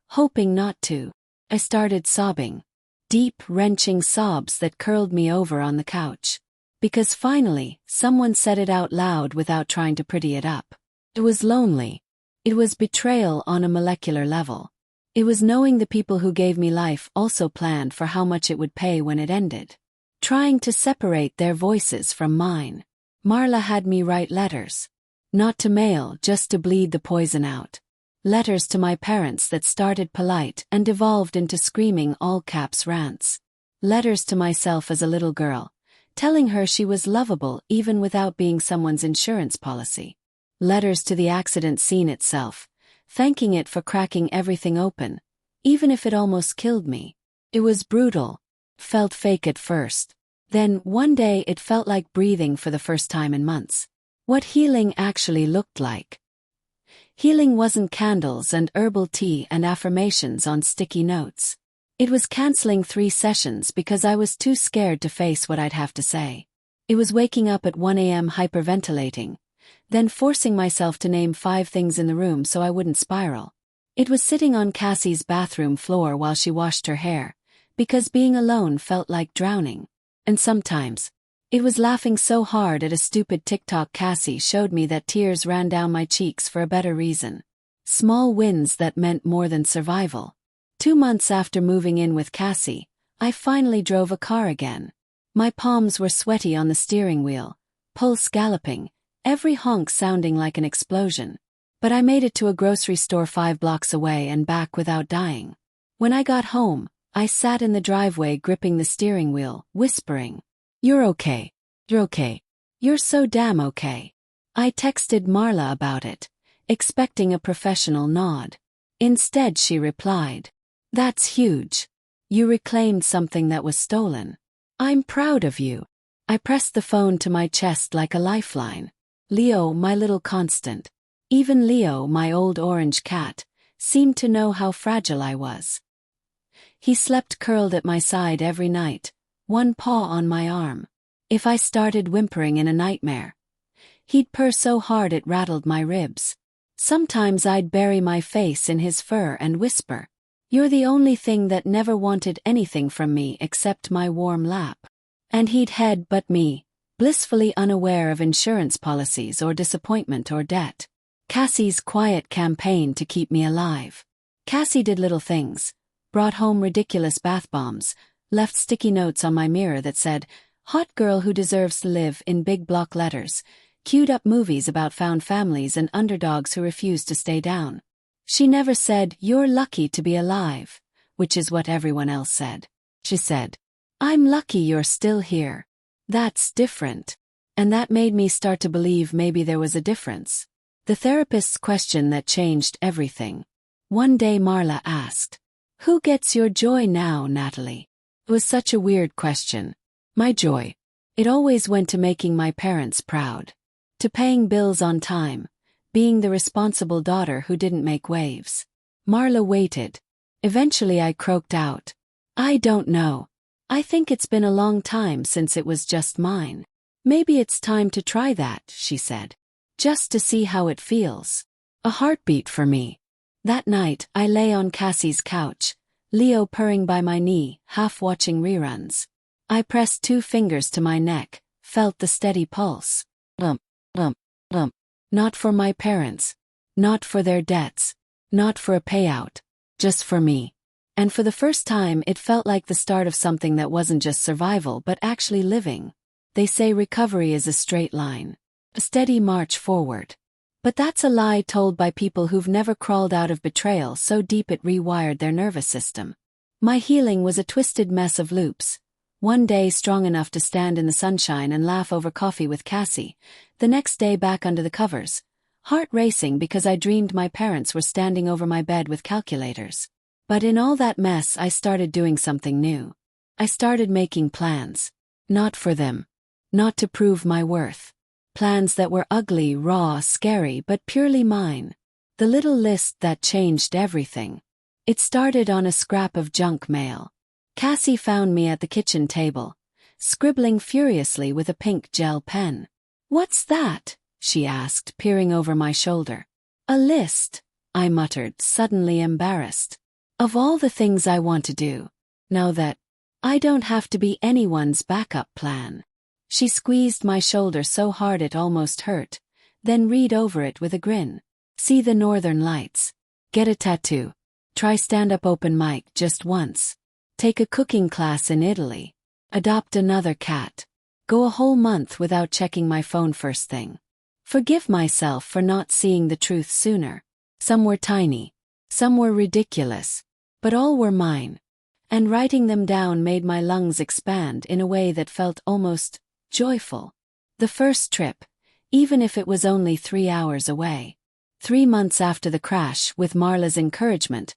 hoping not to." I started sobbing. Deep, wrenching sobs that curled me over on the couch. Because finally, someone said it out loud without trying to pretty it up. It was lonely. It was betrayal on a molecular level. It was knowing the people who gave me life also planned for how much it would pay when it ended. Trying to separate their voices from mine. Marla had me write letters. Not to mail, just to bleed the poison out. Letters to my parents that started polite and devolved into screaming all-caps rants. Letters to myself as a little girl, telling her she was lovable even without being someone's insurance policy. Letters to the accident scene itself, thanking it for cracking everything open, even if it almost killed me. It was brutal. Felt fake at first. Then, one day it felt like breathing for the first time in months. What healing actually looked like. Healing wasn't candles and herbal tea and affirmations on sticky notes. It was canceling 3 sessions because I was too scared to face what I'd have to say. It was waking up at 1 a.m. hyperventilating, then forcing myself to name 5 things in the room so I wouldn't spiral. It was sitting on Cassie's bathroom floor while she washed her hair, because being alone felt like drowning. And sometimes, it was laughing so hard at a stupid TikTok Cassie showed me that tears ran down my cheeks for a better reason. Small wins that meant more than survival. 2 months after moving in with Cassie, I finally drove a car again. My palms were sweaty on the steering wheel, pulse galloping, every honk sounding like an explosion. But I made it to a grocery store 5 blocks away and back without dying. When I got home, I sat in the driveway gripping the steering wheel, whispering, "You're okay. You're okay. You're so damn okay." I texted Marla about it, expecting a professional nod. Instead she replied, "That's huge. You reclaimed something that was stolen. I'm proud of you." I pressed the phone to my chest like a lifeline. Leo, my little constant. Even Leo, my old orange cat, seemed to know how fragile I was. He slept curled at my side every night, one paw on my arm. If I started whimpering in a nightmare, he'd purr so hard it rattled my ribs. Sometimes I'd bury my face in his fur and whisper, "You're the only thing that never wanted anything from me except my warm lap." And he'd head-butt me, blissfully unaware of insurance policies or disappointment or debt. Cassie's quiet campaign to keep me alive. Cassie did little things, brought home ridiculous bath bombs, left sticky notes on my mirror that said, "Hot girl who deserves to live," in big block letters, queued up movies about found families and underdogs who refused to stay down. She never said, "You're lucky to be alive," which is what everyone else said. She said, "I'm lucky you're still here. That's different." And that made me start to believe maybe there was a difference. The therapist's question that changed everything. One day Marla asked, "Who gets your joy now, Natalie?" It was such a weird question. My joy. It always went to making my parents proud. To paying bills on time. Being the responsible daughter who didn't make waves. Marla waited. Eventually I croaked out, "I don't know. I think it's been a long time since it was just mine." "Maybe it's time to try that," she said. "Just to see how it feels." A heartbeat for me. That night, I lay on Cassie's couch, Leo purring by my knee, half watching reruns. I pressed 2 fingers to my neck, felt the steady pulse. Lump, lump, lump. Not for my parents. Not for their debts. Not for a payout. Just for me. And for the first time it felt like the start of something that wasn't just survival but actually living. They say recovery is a straight line. A steady march forward. But that's a lie told by people who've never crawled out of betrayal so deep it rewired their nervous system. My healing was a twisted mess of loops. One day strong enough to stand in the sunshine and laugh over coffee with Cassie, the next day back under the covers, heart racing because I dreamed my parents were standing over my bed with calculators. But in all that mess I started doing something new. I started making plans. Not for them. Not to prove my worth. Plans that were ugly, raw, scary, but purely mine. The little list that changed everything. It started on a scrap of junk mail. Cassie found me at the kitchen table, scribbling furiously with a pink gel pen. "What's that?" she asked, peering over my shoulder. "A list," I muttered, suddenly embarrassed. "Of all the things I want to do. Now that I don't have to be anyone's backup plan." She squeezed my shoulder so hard it almost hurt, then read over it with a grin. "See the northern lights. Get a tattoo. Try stand-up open mic just once. Take a cooking class in Italy. Adopt another cat. Go a whole month without checking my phone first thing. Forgive myself for not seeing the truth sooner." Some were tiny. Some were ridiculous. But all were mine. And writing them down made my lungs expand in a way that felt almost joyful. The first trip, even if it was only 3 hours away. 3 months after the crash, with Marla's encouragement,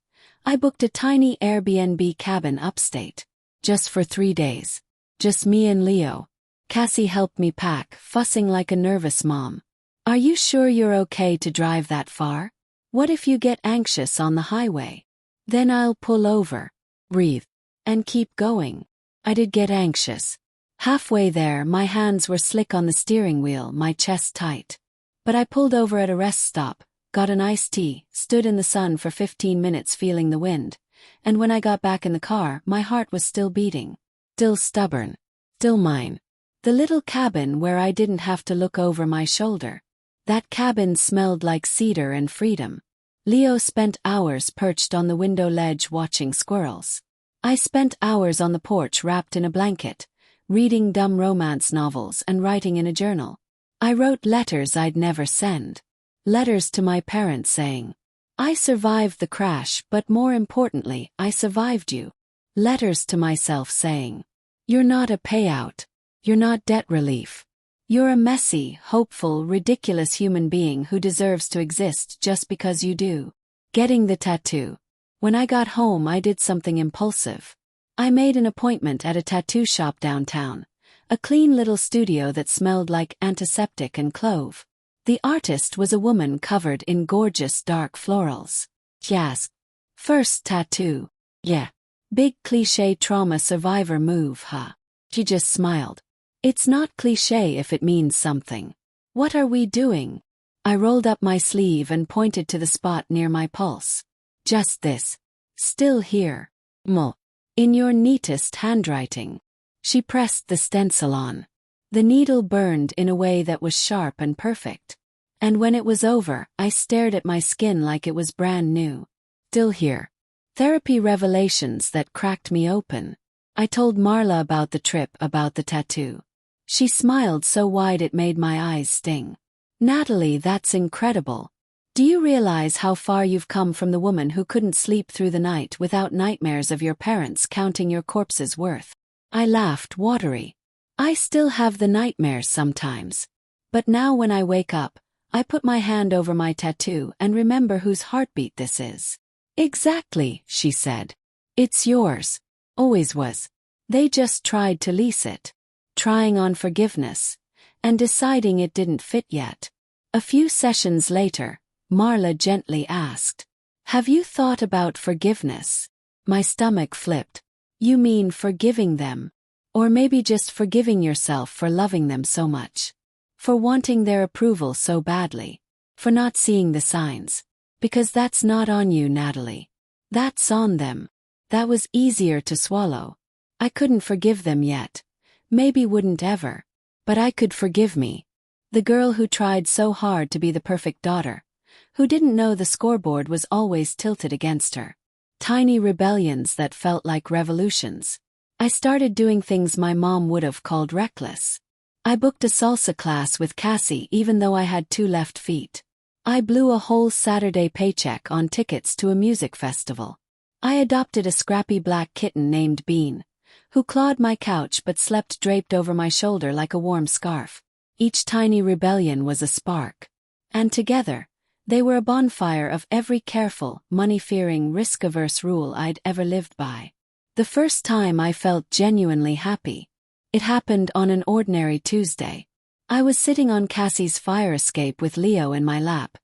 I booked a tiny Airbnb cabin upstate. Just for 3 days. Just me and Leo. Cassie helped me pack, fussing like a nervous mom. "Are you sure you're okay to drive that far? What if you get anxious on the highway? Then I'll pull over. Breathe. And keep going." I did get anxious. Halfway there, my hands were slick on the steering wheel, my chest tight. But I pulled over at a rest stop, got an iced tea, stood in the sun for 15 minutes feeling the wind, and when I got back in the car, my heart was still beating. Still stubborn. Still mine. The little cabin where I didn't have to look over my shoulder. That cabin smelled like cedar and freedom. Leo spent hours perched on the window ledge watching squirrels. I spent hours on the porch wrapped in a blanket, reading dumb romance novels and writing in a journal. I wrote letters I'd never send. Letters to my parents saying, "I survived the crash, but more importantly, I survived you." Letters to myself saying, "You're not a payout. You're not debt relief. You're a messy, hopeful, ridiculous human being who deserves to exist just because you do." Getting the tattoo. When I got home, I did something impulsive. I made an appointment at a tattoo shop downtown, a clean little studio that smelled like antiseptic and clove. The artist was a woman covered in gorgeous dark florals. She asked, "First tattoo?" "Yeah." "Big cliché trauma survivor move, huh?" She just smiled. "It's not cliché if it means something." "What are we doing?" I rolled up my sleeve and pointed to the spot near my pulse. Just this. Still here. In your neatest handwriting. She pressed the stencil on. The needle burned in a way that was sharp and perfect. And when it was over, I stared at my skin like it was brand new. Still here. Therapy revelations that cracked me open. I told Marla about the trip, about the tattoo. She smiled so wide it made my eyes sting. Natalie, that's incredible. Do you realize how far you've come from the woman who couldn't sleep through the night without nightmares of your parents counting your corpse's worth? I laughed, watery. I still have the nightmares sometimes. But now when I wake up, I put my hand over my tattoo and remember whose heartbeat this is. Exactly, she said. It's yours. Always was. They just tried to lease it. Trying on forgiveness. And deciding it didn't fit yet. A few sessions later, Marla gently asked, "Have you thought about forgiveness?" My stomach flipped. You mean forgiving them? Or maybe just forgiving yourself for loving them so much? For wanting their approval so badly? For not seeing the signs? Because that's not on you, Natalie. That's on them. That was easier to swallow. I couldn't forgive them yet. Maybe wouldn't ever. But I could forgive me. The girl who tried so hard to be the perfect daughter. Who didn't know the scoreboard was always tilted against her. Tiny rebellions that felt like revolutions. I started doing things my mom would have called reckless. I booked a salsa class with Cassie even though I had 2 left feet. I blew a whole Saturday paycheck on tickets to a music festival. I adopted a scrappy black kitten named Bean, who clawed my couch but slept draped over my shoulder like a warm scarf. Each tiny rebellion was a spark. And together, they were a bonfire of every careful, money-fearing, risk-averse rule I'd ever lived by. The first time I felt genuinely happy. It happened on an ordinary Tuesday. I was sitting on Cassie's fire escape with Leo in my lap,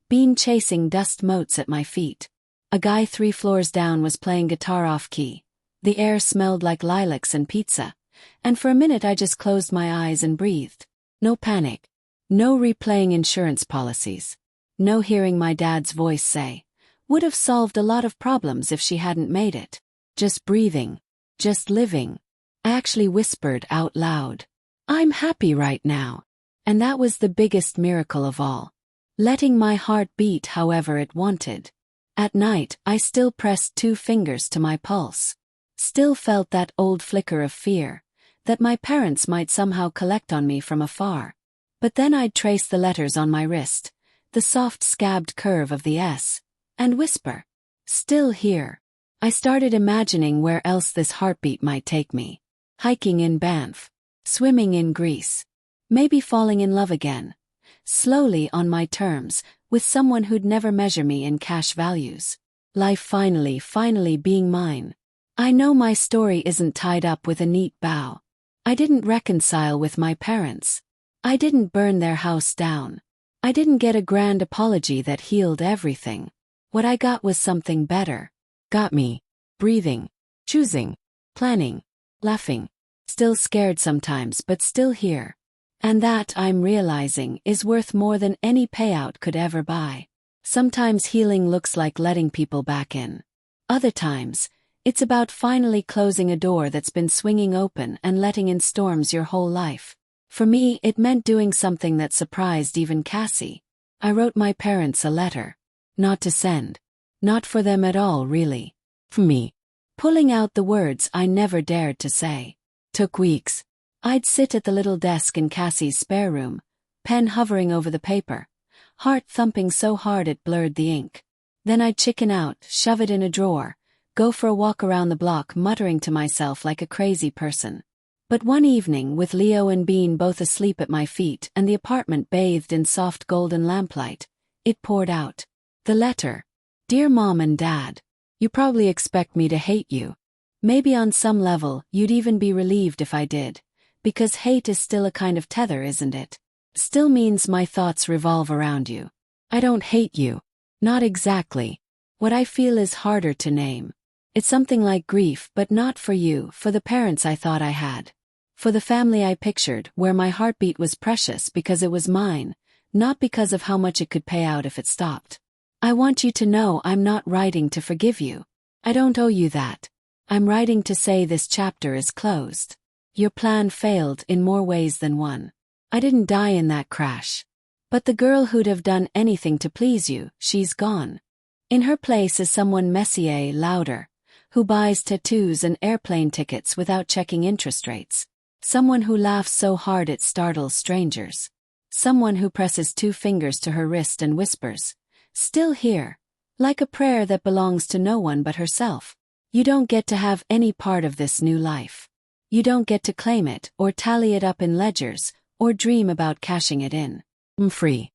Bean chasing dust motes at my feet. A guy 3 floors down was playing guitar off-key. The air smelled like lilacs and pizza, and for a minute I just closed my eyes and breathed. No panic. No replaying insurance policies. No hearing my dad's voice say, "Would have solved a lot of problems if she hadn't made it." Just breathing. Just living. I actually whispered out loud, "I'm happy right now." And that was the biggest miracle of all. Letting my heart beat however it wanted. At night, I still pressed 2 fingers to my pulse. Still felt that old flicker of fear, that my parents might somehow collect on me from afar. But then I'd trace the letters on my wrist, the soft scabbed curve of the S, and whisper, "Still here." I started imagining where else this heartbeat might take me. Hiking in Banff. Swimming in Greece. Maybe falling in love again. Slowly on my terms, with someone who'd never measure me in cash values. Life finally being mine. I know my story isn't tied up with a neat bow. I didn't reconcile with my parents. I didn't burn their house down. I didn't get a grand apology that healed everything. What I got was something better. Got me. Breathing. Choosing. Planning. Laughing. Still scared sometimes but still here. And that, I'm realizing, is worth more than any payout could ever buy. Sometimes healing looks like letting people back in. Other times, it's about finally closing a door that's been swinging open and letting in storms your whole life. For me, it meant doing something that surprised even Cassie. I wrote my parents a letter. Not to send. Not for them at all, really. For me. Pulling out the words I never dared to say. Took weeks. I'd sit at the little desk in Cassie's spare room, pen hovering over the paper, heart thumping so hard it blurred the ink. Then I'd chicken out, shove it in a drawer, go for a walk around the block muttering to myself like a crazy person. But one evening, with Leo and Bean both asleep at my feet and the apartment bathed in soft golden lamplight, it poured out. The letter. Dear Mom and Dad, you probably expect me to hate you. Maybe on some level, you'd even be relieved if I did. Because hate is still a kind of tether, isn't it? Still means my thoughts revolve around you. I don't hate you. Not exactly. What I feel is harder to name. It's something like grief, but not for you, for the parents I thought I had. For the family I pictured, where my heartbeat was precious because it was mine, not because of how much it could pay out if it stopped. I want you to know I'm not writing to forgive you. I don't owe you that. I'm writing to say this chapter is closed. Your plan failed in more ways than one. I didn't die in that crash. But the girl who'd have done anything to please you, she's gone. In her place is someone messier, louder, who buys tattoos and airplane tickets without checking interest rates. Someone who laughs so hard it startles strangers. Someone who presses 2 fingers to her wrist and whispers, "Still here," like a prayer that belongs to no one but herself. You don't get to have any part of this new life. You don't get to claim it, or tally it up in ledgers, or dream about cashing it in. I'm free.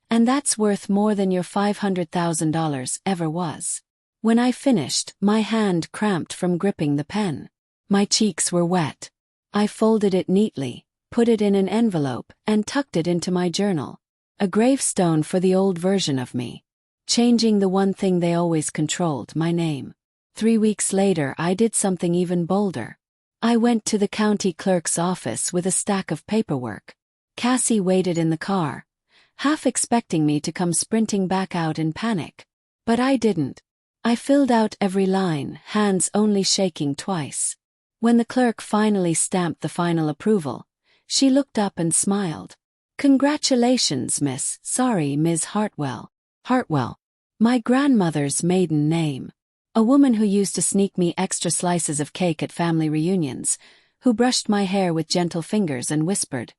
And that's worth more than your $500,000 ever was. When I finished, my hand cramped from gripping the pen. My cheeks were wet. I folded it neatly, put it in an envelope, and tucked it into my journal. A gravestone for the old version of me. Changing the one thing they always controlled, my name. 3 weeks later, I did something even bolder. I went to the county clerk's office with a stack of paperwork. Cassie waited in the car, half expecting me to come sprinting back out in panic. But I didn't. I filled out every line, hands only shaking twice. When the clerk finally stamped the final approval, she looked up and smiled. "Congratulations, Miss," sorry, Ms. Hartwell. Hartwell. My grandmother's maiden name. A woman who used to sneak me extra slices of cake at family reunions, who brushed my hair with gentle fingers and whispered,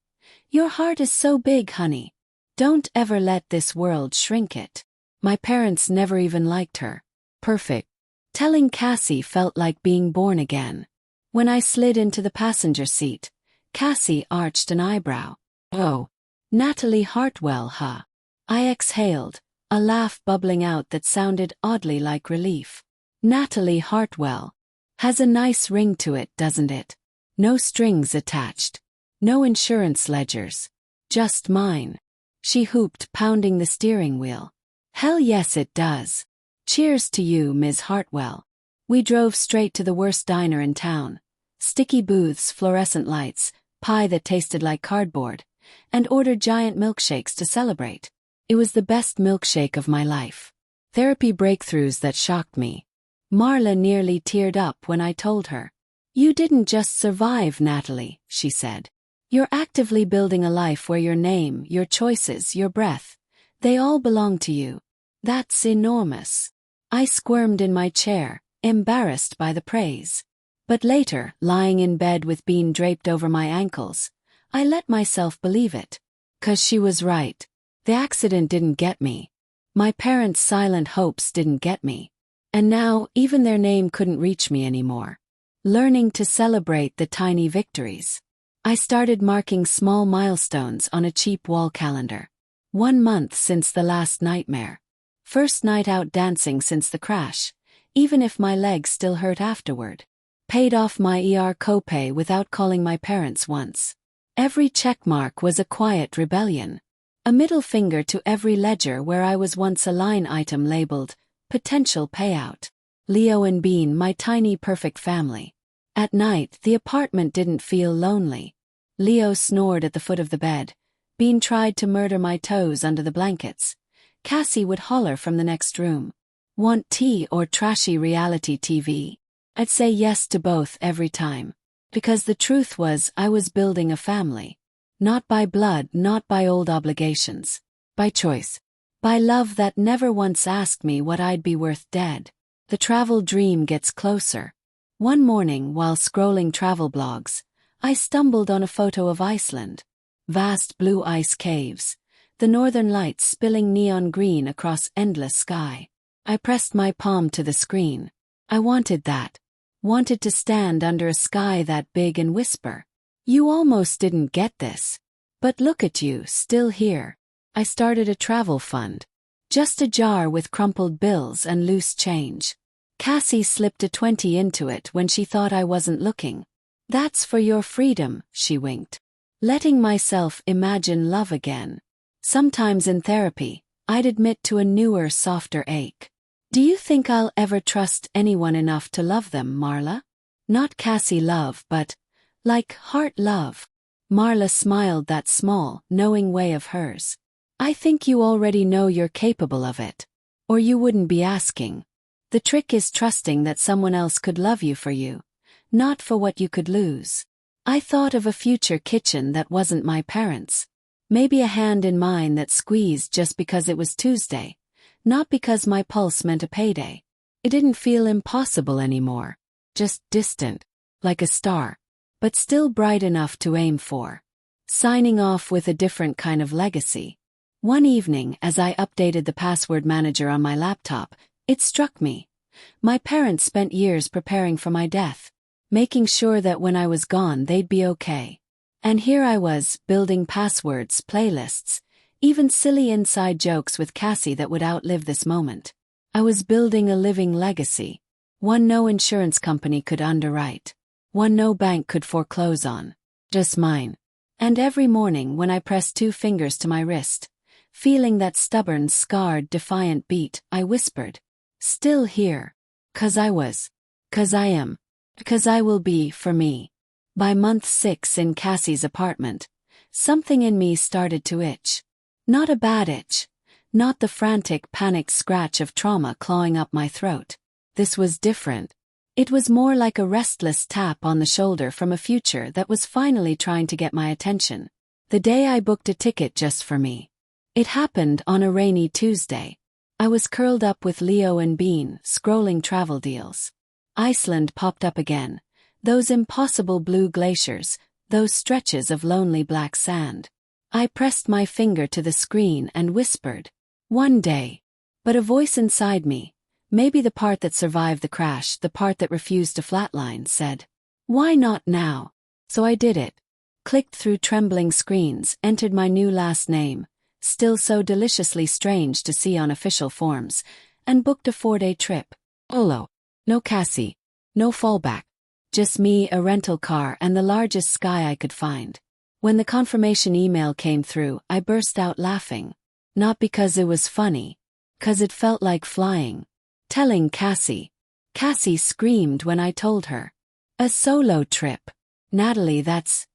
"Your heart is so big, honey. Don't ever let this world shrink it." My parents never even liked her. Perfect. Telling Cassie felt like being born again. When I slid into the passenger seat, Cassie arched an eyebrow. "Oh. Natalie Hartwell, huh?" I exhaled, a laugh bubbling out that sounded oddly like relief. "Natalie Hartwell. Has a nice ring to it, doesn't it? No strings attached. No insurance ledgers. Just mine." She hooped, pounding the steering wheel. "Hell yes it does. Cheers to you, Ms. Hartwell." We drove straight to the worst diner in town. Sticky booths, fluorescent lights, pie that tasted like cardboard, and ordered giant milkshakes to celebrate. It was the best milkshake of my life. Therapy breakthroughs that shocked me. Marla nearly teared up when I told her. "You didn't just survive, Natalie," she said. "You're actively building a life where your name, your choices, your breath, they all belong to you. That's enormous." I squirmed in my chair, embarrassed by the praise. But later, lying in bed with bean draped over my ankles, I let myself believe it. 'Cause she was right. The accident didn't get me. My parents' silent hopes didn't get me. And now, even their name couldn't reach me anymore. Learning to celebrate the tiny victories. I started marking small milestones on a cheap wall calendar. 1 month since the last nightmare. First night out dancing since the crash, even if my legs still hurt afterward. Paid off my ER copay without calling my parents once. Every checkmark was a quiet rebellion. A middle finger to every ledger where I was once a line item labeled, "Potential payout." Leo and Bean, my tiny perfect family. At night, the apartment didn't feel lonely. Leo snored at the foot of the bed. Bean tried to murder my toes under the blankets. Cassie would holler from the next room. "Want tea or trashy reality TV?" I'd say yes to both every time. Because the truth was, I was building a family. Not by blood, not by old obligations. By choice. By love that never once asked me what I'd be worth dead. The travel dream gets closer. One morning, while scrolling travel blogs, I stumbled on a photo of Iceland. Vast blue ice caves. The northern lights spilling neon green across endless sky. I pressed my palm to the screen. I wanted that. Wanted to stand under a sky that big and whisper, "You almost didn't get this. But look at you, still here." I started a travel fund. Just a jar with crumpled bills and loose change. Cassie slipped a 20 into it when she thought I wasn't looking. "That's for your freedom," she winked. Letting myself imagine love again. Sometimes in therapy, I'd admit to a newer, softer ache. "Do you think I'll ever trust anyone enough to love them, Marla?" Not Cassie love, but, like, heart love. Marla smiled that small, knowing way of hers. I think you already know you're capable of it. Or you wouldn't be asking. The trick is trusting that someone else could love you for you, not for what you could lose. I thought of a future kitchen that wasn't my parents'. Maybe a hand in mine that squeezed just because it was Tuesday, not because my pulse meant a payday. It didn't feel impossible anymore, just distant, like a star, but still bright enough to aim for. Signing off with a different kind of legacy. One evening, as I updated the password manager on my laptop, it struck me. My parents spent years preparing for my death, making sure that when I was gone they'd be okay. And here I was, building passwords, playlists, even silly inside jokes with Cassie that would outlive this moment. I was building a living legacy. One no insurance company could underwrite. One no bank could foreclose on. Just mine. And every morning when I pressed 2 fingers to my wrist, feeling that stubborn, scarred, defiant beat, I whispered, "Still here. 'Cause I was. 'Cause I am. 'Cause I will be, for me." By month 6 in Cassie's apartment, something in me started to itch. Not a bad itch. Not the frantic, panicked scratch of trauma clawing up my throat. This was different. It was more like a restless tap on the shoulder from a future that was finally trying to get my attention. The day I booked a ticket just for me. It happened on a rainy Tuesday. I was curled up with Leo and Bean, scrolling travel deals. Iceland popped up again. Those impossible blue glaciers, those stretches of lonely black sand. I pressed my finger to the screen and whispered, "One day." But a voice inside me, maybe the part that survived the crash, the part that refused to flatline, said, "Why not now?" So I did it. Clicked through trembling screens, entered my new last name, still so deliciously strange to see on official forms, and booked a 4-day trip. Olo. No Cassie. No fallback. Just me, a rental car, and the largest sky I could find. When the confirmation email came through, I burst out laughing. Not because it was funny. 'Cause it felt like flying. Telling Cassie. Cassie screamed when I told her. A solo trip. Natalie, that's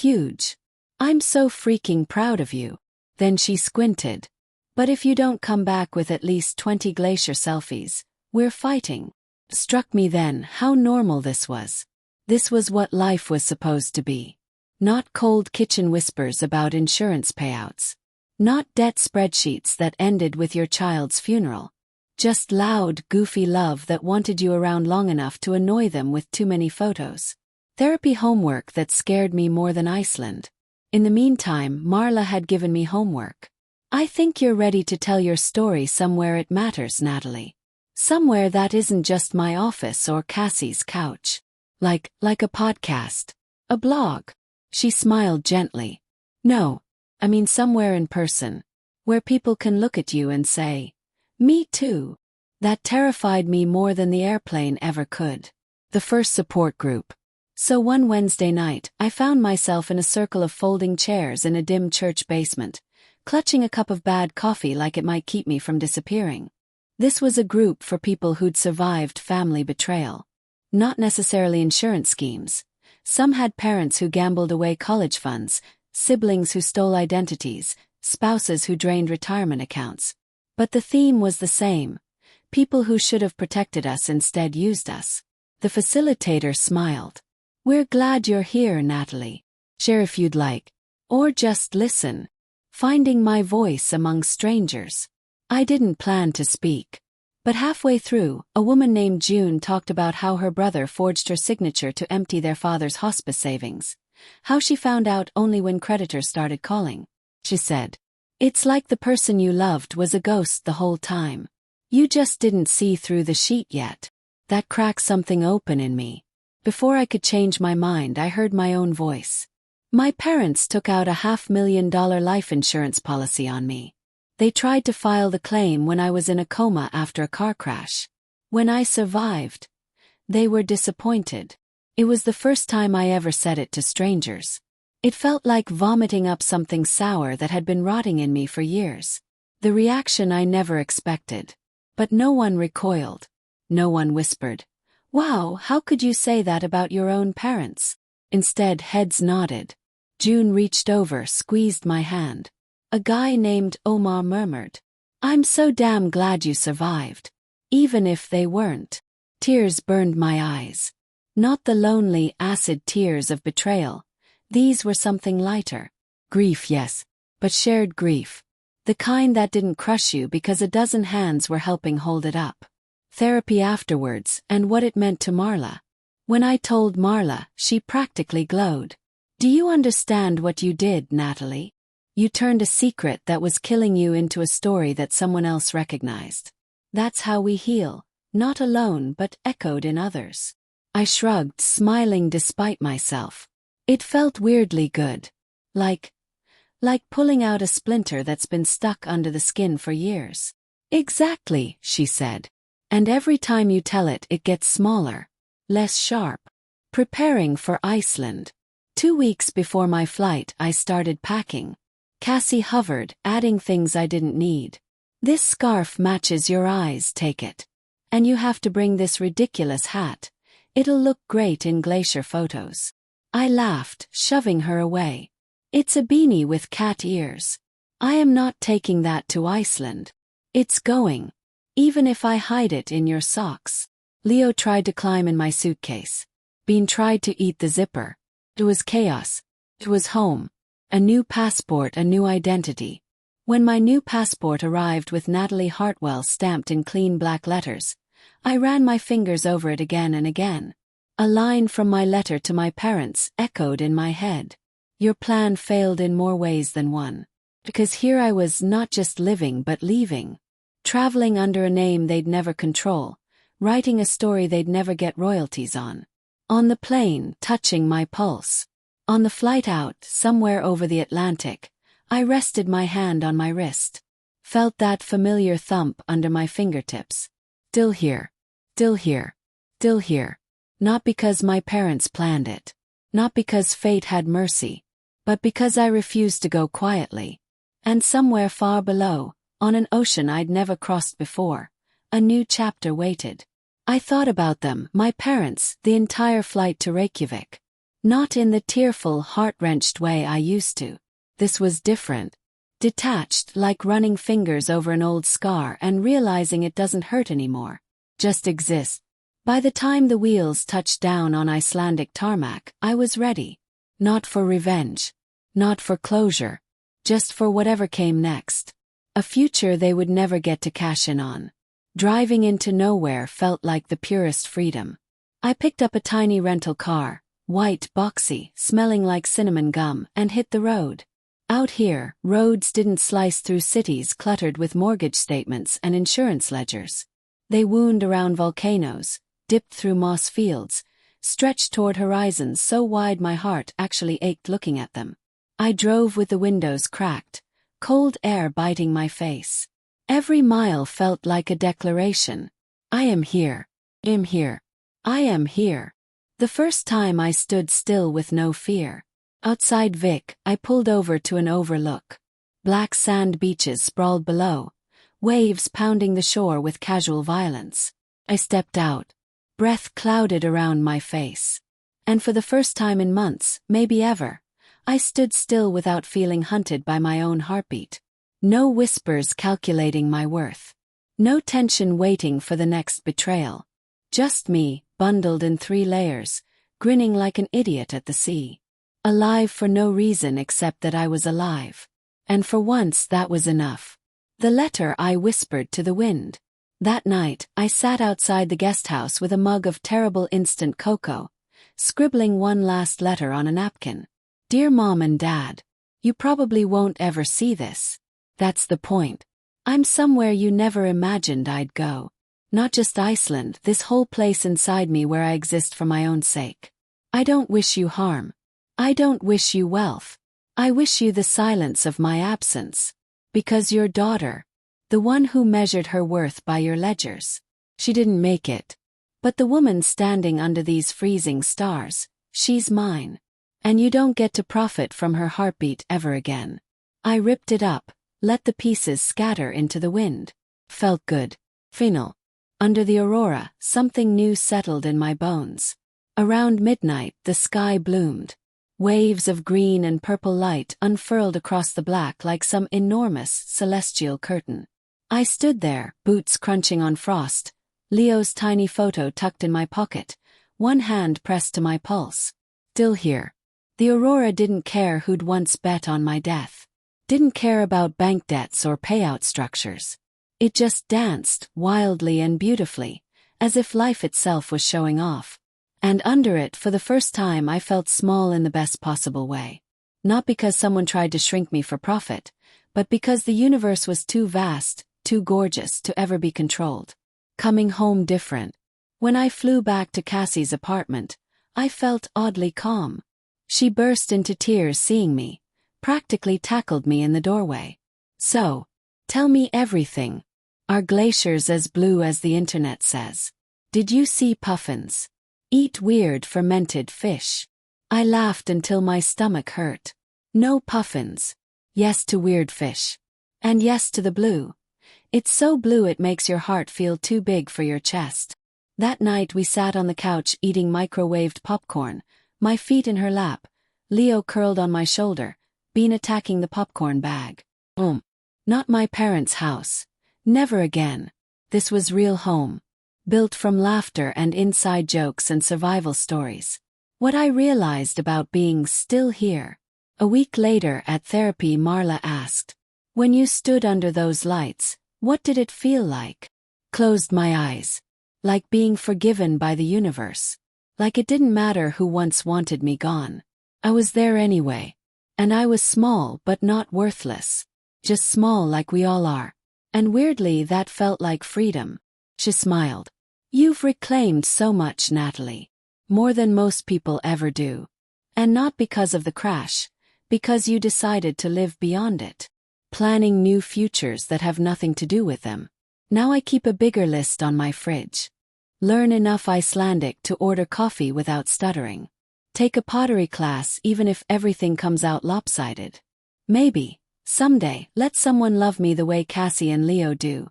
huge. I'm so freaking proud of you. Then she squinted. But if you don't come back with at least 20 glacier selfies, we're fighting. Struck me then how normal this was. This was what life was supposed to be. Not cold kitchen whispers about insurance payouts. Not debt spreadsheets that ended with your child's funeral. Just loud, goofy love that wanted you around long enough to annoy them with too many photos. Therapy homework that scared me more than Iceland. In the meantime, Marla had given me homework. I think you're ready to tell your story somewhere it matters, Natalie. Somewhere that isn't just my office or Cassie's couch. Like a podcast. A blog. She smiled gently. No, I mean somewhere in person. Where people can look at you and say, "Me too." That terrified me more than the airplane ever could. The first support group. So one Wednesday night, I found myself in a circle of folding chairs in a dim church basement, clutching a cup of bad coffee like it might keep me from disappearing. This was a group for people who'd survived family betrayal. Not necessarily insurance schemes. Some had parents who gambled away college funds, siblings who stole identities, spouses who drained retirement accounts. But the theme was the same. People who should have protected us instead used us. The facilitator smiled. "We're glad you're here, Natalie. Share if you'd like. Or just listen." Finding my voice among strangers. I didn't plan to speak. But halfway through, a woman named June talked about how her brother forged her signature to empty their father's hospice savings. How she found out only when creditors started calling. She said, "It's like the person you loved was a ghost the whole time. You just didn't see through the sheet yet." That cracked something open in me. Before I could change my mind, I heard my own voice. My parents took out a $500,000 life insurance policy on me. They tried to file the claim when I was in a coma after a car crash. When I survived, they were disappointed. It was the first time I ever said it to strangers. It felt like vomiting up something sour that had been rotting in me for years. The reaction I never expected. But no one recoiled. No one whispered, "Wow, how could you say that about your own parents?" Instead, heads nodded. June reached over, squeezed my hand. A guy named Omar murmured. I'm so damn glad you survived. Even if they weren't. Tears burned my eyes. Not the lonely, acid tears of betrayal. These were something lighter. Grief, yes, but shared grief. The kind that didn't crush you because a dozen hands were helping hold it up. Therapy afterwards, and what it meant to Marla. When I told Marla, she practically glowed. Do you understand what you did, Natalie? You turned a secret that was killing you into a story that someone else recognized. That's how we heal, not alone but echoed in others. I shrugged, smiling despite myself. It felt weirdly good. Like pulling out a splinter that's been stuck under the skin for years. Exactly, she said. And every time you tell it, it gets smaller. Less sharp. Preparing for Iceland. 2 weeks before my flight, I started packing. Cassie hovered, adding things I didn't need. This scarf matches your eyes, take it. And you have to bring this ridiculous hat. It'll look great in glacier photos. I laughed, shoving her away. It's a beanie with cat ears. I am not taking that to Iceland. It's going. Even if I hide it in your socks. Leo tried to climb in my suitcase. Bean tried to eat the zipper. It was chaos. It was home. A new passport, a new identity. When my new passport arrived with Natalie Hartwell stamped in clean black letters, I ran my fingers over it again and again. A line from my letter to my parents echoed in my head. Your plan failed in more ways than one. Because here I was not just living but leaving. Traveling under a name they'd never control, writing a story they'd never get royalties on. On the plane, touching my pulse. On the flight out, somewhere over the Atlantic, I rested my hand on my wrist. Felt that familiar thump under my fingertips. Still here. Still here. Still here. Not because my parents planned it. Not because fate had mercy. But because I refused to go quietly. And somewhere far below, on an ocean I'd never crossed before, a new chapter waited. I thought about them, my parents, the entire flight to Reykjavik. Not in the tearful, heart-wrenched way I used to. This was different. Detached, like running fingers over an old scar and realizing it doesn't hurt anymore. Just exists. By the time the wheels touched down on Icelandic tarmac, I was ready. Not for revenge. Not for closure. Just for whatever came next. A future they would never get to cash in on. Driving into nowhere felt like the purest freedom. I picked up a tiny rental car, white, boxy, smelling like cinnamon gum, and hit the road. Out here, roads didn't slice through cities cluttered with mortgage statements and insurance ledgers. They wound around volcanoes, dipped through moss fields, stretched toward horizons so wide my heart actually ached looking at them. I drove with the windows cracked, cold air biting my face. Every mile felt like a declaration. I am here. I am here. I am here. The first time I stood still with no fear. Outside Vic, I pulled over to an overlook. Black sand beaches sprawled below, waves pounding the shore with casual violence. I stepped out. Breath clouded around my face. And for the first time in months, maybe ever, I stood still without feeling hunted by my own heartbeat. No whispers calculating my worth. No tension waiting for the next betrayal. Just me, bundled in 3 layers, grinning like an idiot at the sea. Alive for no reason except that I was alive. And for once that was enough. The letter I whispered to the wind. That night, I sat outside the guest house with a mug of terrible instant cocoa, scribbling one last letter on a napkin. Dear Mom and Dad, you probably won't ever see this. That's the point. I'm somewhere you never imagined I'd go. Not just Iceland, this whole place inside me where I exist for my own sake. I don't wish you harm. I don't wish you wealth. I wish you the silence of my absence. Because your daughter, the one who measured her worth by your ledgers, she didn't make it. But the woman standing under these freezing stars, she's mine. And you don't get to profit from her heartbeat ever again. I ripped it up, let the pieces scatter into the wind. Felt good. Final. Under the aurora, something new settled in my bones. Around midnight, the sky bloomed. Waves of green and purple light unfurled across the black like some enormous celestial curtain. I stood there, boots crunching on frost, Leo's tiny photo tucked in my pocket, one hand pressed to my pulse. Still here. The aurora didn't care who'd once bet on my death. Didn't care about bank debts or payout structures. It just danced, wildly and beautifully, as if life itself was showing off. And under it, for the first time, I felt small in the best possible way. Not because someone tried to shrink me for profit, but because the universe was too vast, too gorgeous to ever be controlled. Coming home different. When I flew back to Cassie's apartment, I felt oddly calm. She burst into tears seeing me, practically tackled me in the doorway. So, tell me everything. Are glaciers as blue as the internet says? Did you see puffins? Eat weird fermented fish? I laughed until my stomach hurt. No puffins. Yes to weird fish. And yes to the blue. It's so blue it makes your heart feel too big for your chest. That night we sat on the couch eating microwaved popcorn, my feet in her lap, Leo curled on my shoulder, Bean attacking the popcorn bag. Not my parents' house. Never again. This was real home. Built from laughter and inside jokes and survival stories. What I realized about being still here. A week later at therapy, Marla asked, "When you stood under those lights, what did it feel like?" Closed my eyes. Like being forgiven by the universe. Like it didn't matter who once wanted me gone. I was there anyway. And I was small but not worthless. Just small like we all are. And weirdly that felt like freedom. She smiled. "You've reclaimed so much, Natalie. More than most people ever do. And not because of the crash. Because you decided to live beyond it. Planning new futures that have nothing to do with them. Now I keep a bigger list on my fridge. Learn enough Icelandic to order coffee without stuttering. Take a pottery class even if everything comes out lopsided. Maybe, someday, let someone love me the way Cassie and Leo do.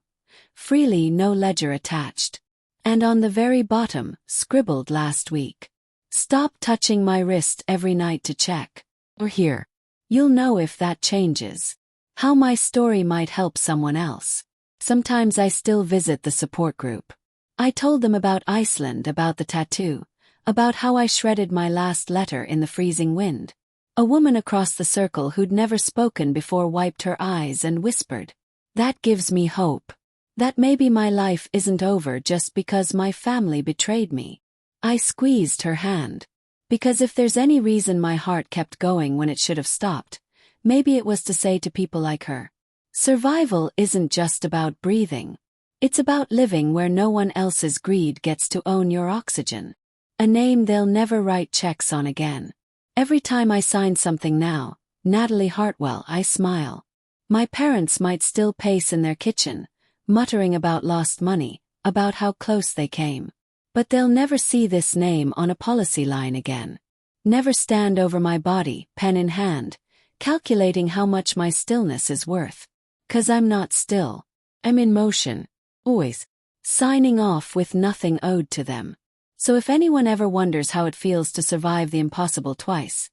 Freely, no ledger attached." And on the very bottom, scribbled last week. "Stop touching my wrist every night to check. Or here. You'll know if that changes. How my story might help someone else." Sometimes I still visit the support group. I told them about Iceland, about the tattoo, about how I shredded my last letter in the freezing wind. A woman across the circle who'd never spoken before wiped her eyes and whispered, "That gives me hope. That maybe my life isn't over just because my family betrayed me." I squeezed her hand. Because if there's any reason my heart kept going when it should have stopped, maybe it was to say to people like her, survival isn't just about breathing. It's about living where no one else's greed gets to own your oxygen. A name they'll never write checks on again. Every time I sign something now, Natalie Hartwell, I smile. My parents might still pace in their kitchen, muttering about lost money, about how close they came. But they'll never see this name on a policy line again. Never stand over my body, pen in hand, calculating how much my stillness is worth. 'Cause I'm not still. I'm in motion. Always. Signing off with nothing owed to them. So if anyone ever wonders how it feels to survive the impossible twice.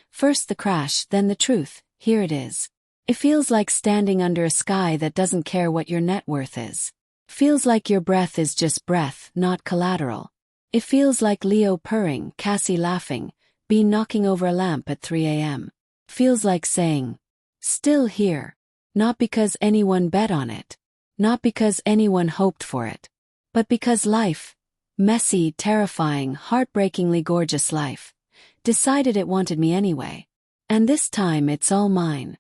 First the crash, then the truth, here it is. It feels like standing under a sky that doesn't care what your net worth is. Feels like your breath is just breath, not collateral. It feels like Leo purring, Cassie laughing, Bean knocking over a lamp at 3 a.m. Feels like saying, still here. Not because anyone bet on it. Not because anyone hoped for it. But because life, messy, terrifying, heartbreakingly gorgeous life, decided it wanted me anyway. And this time it's all mine.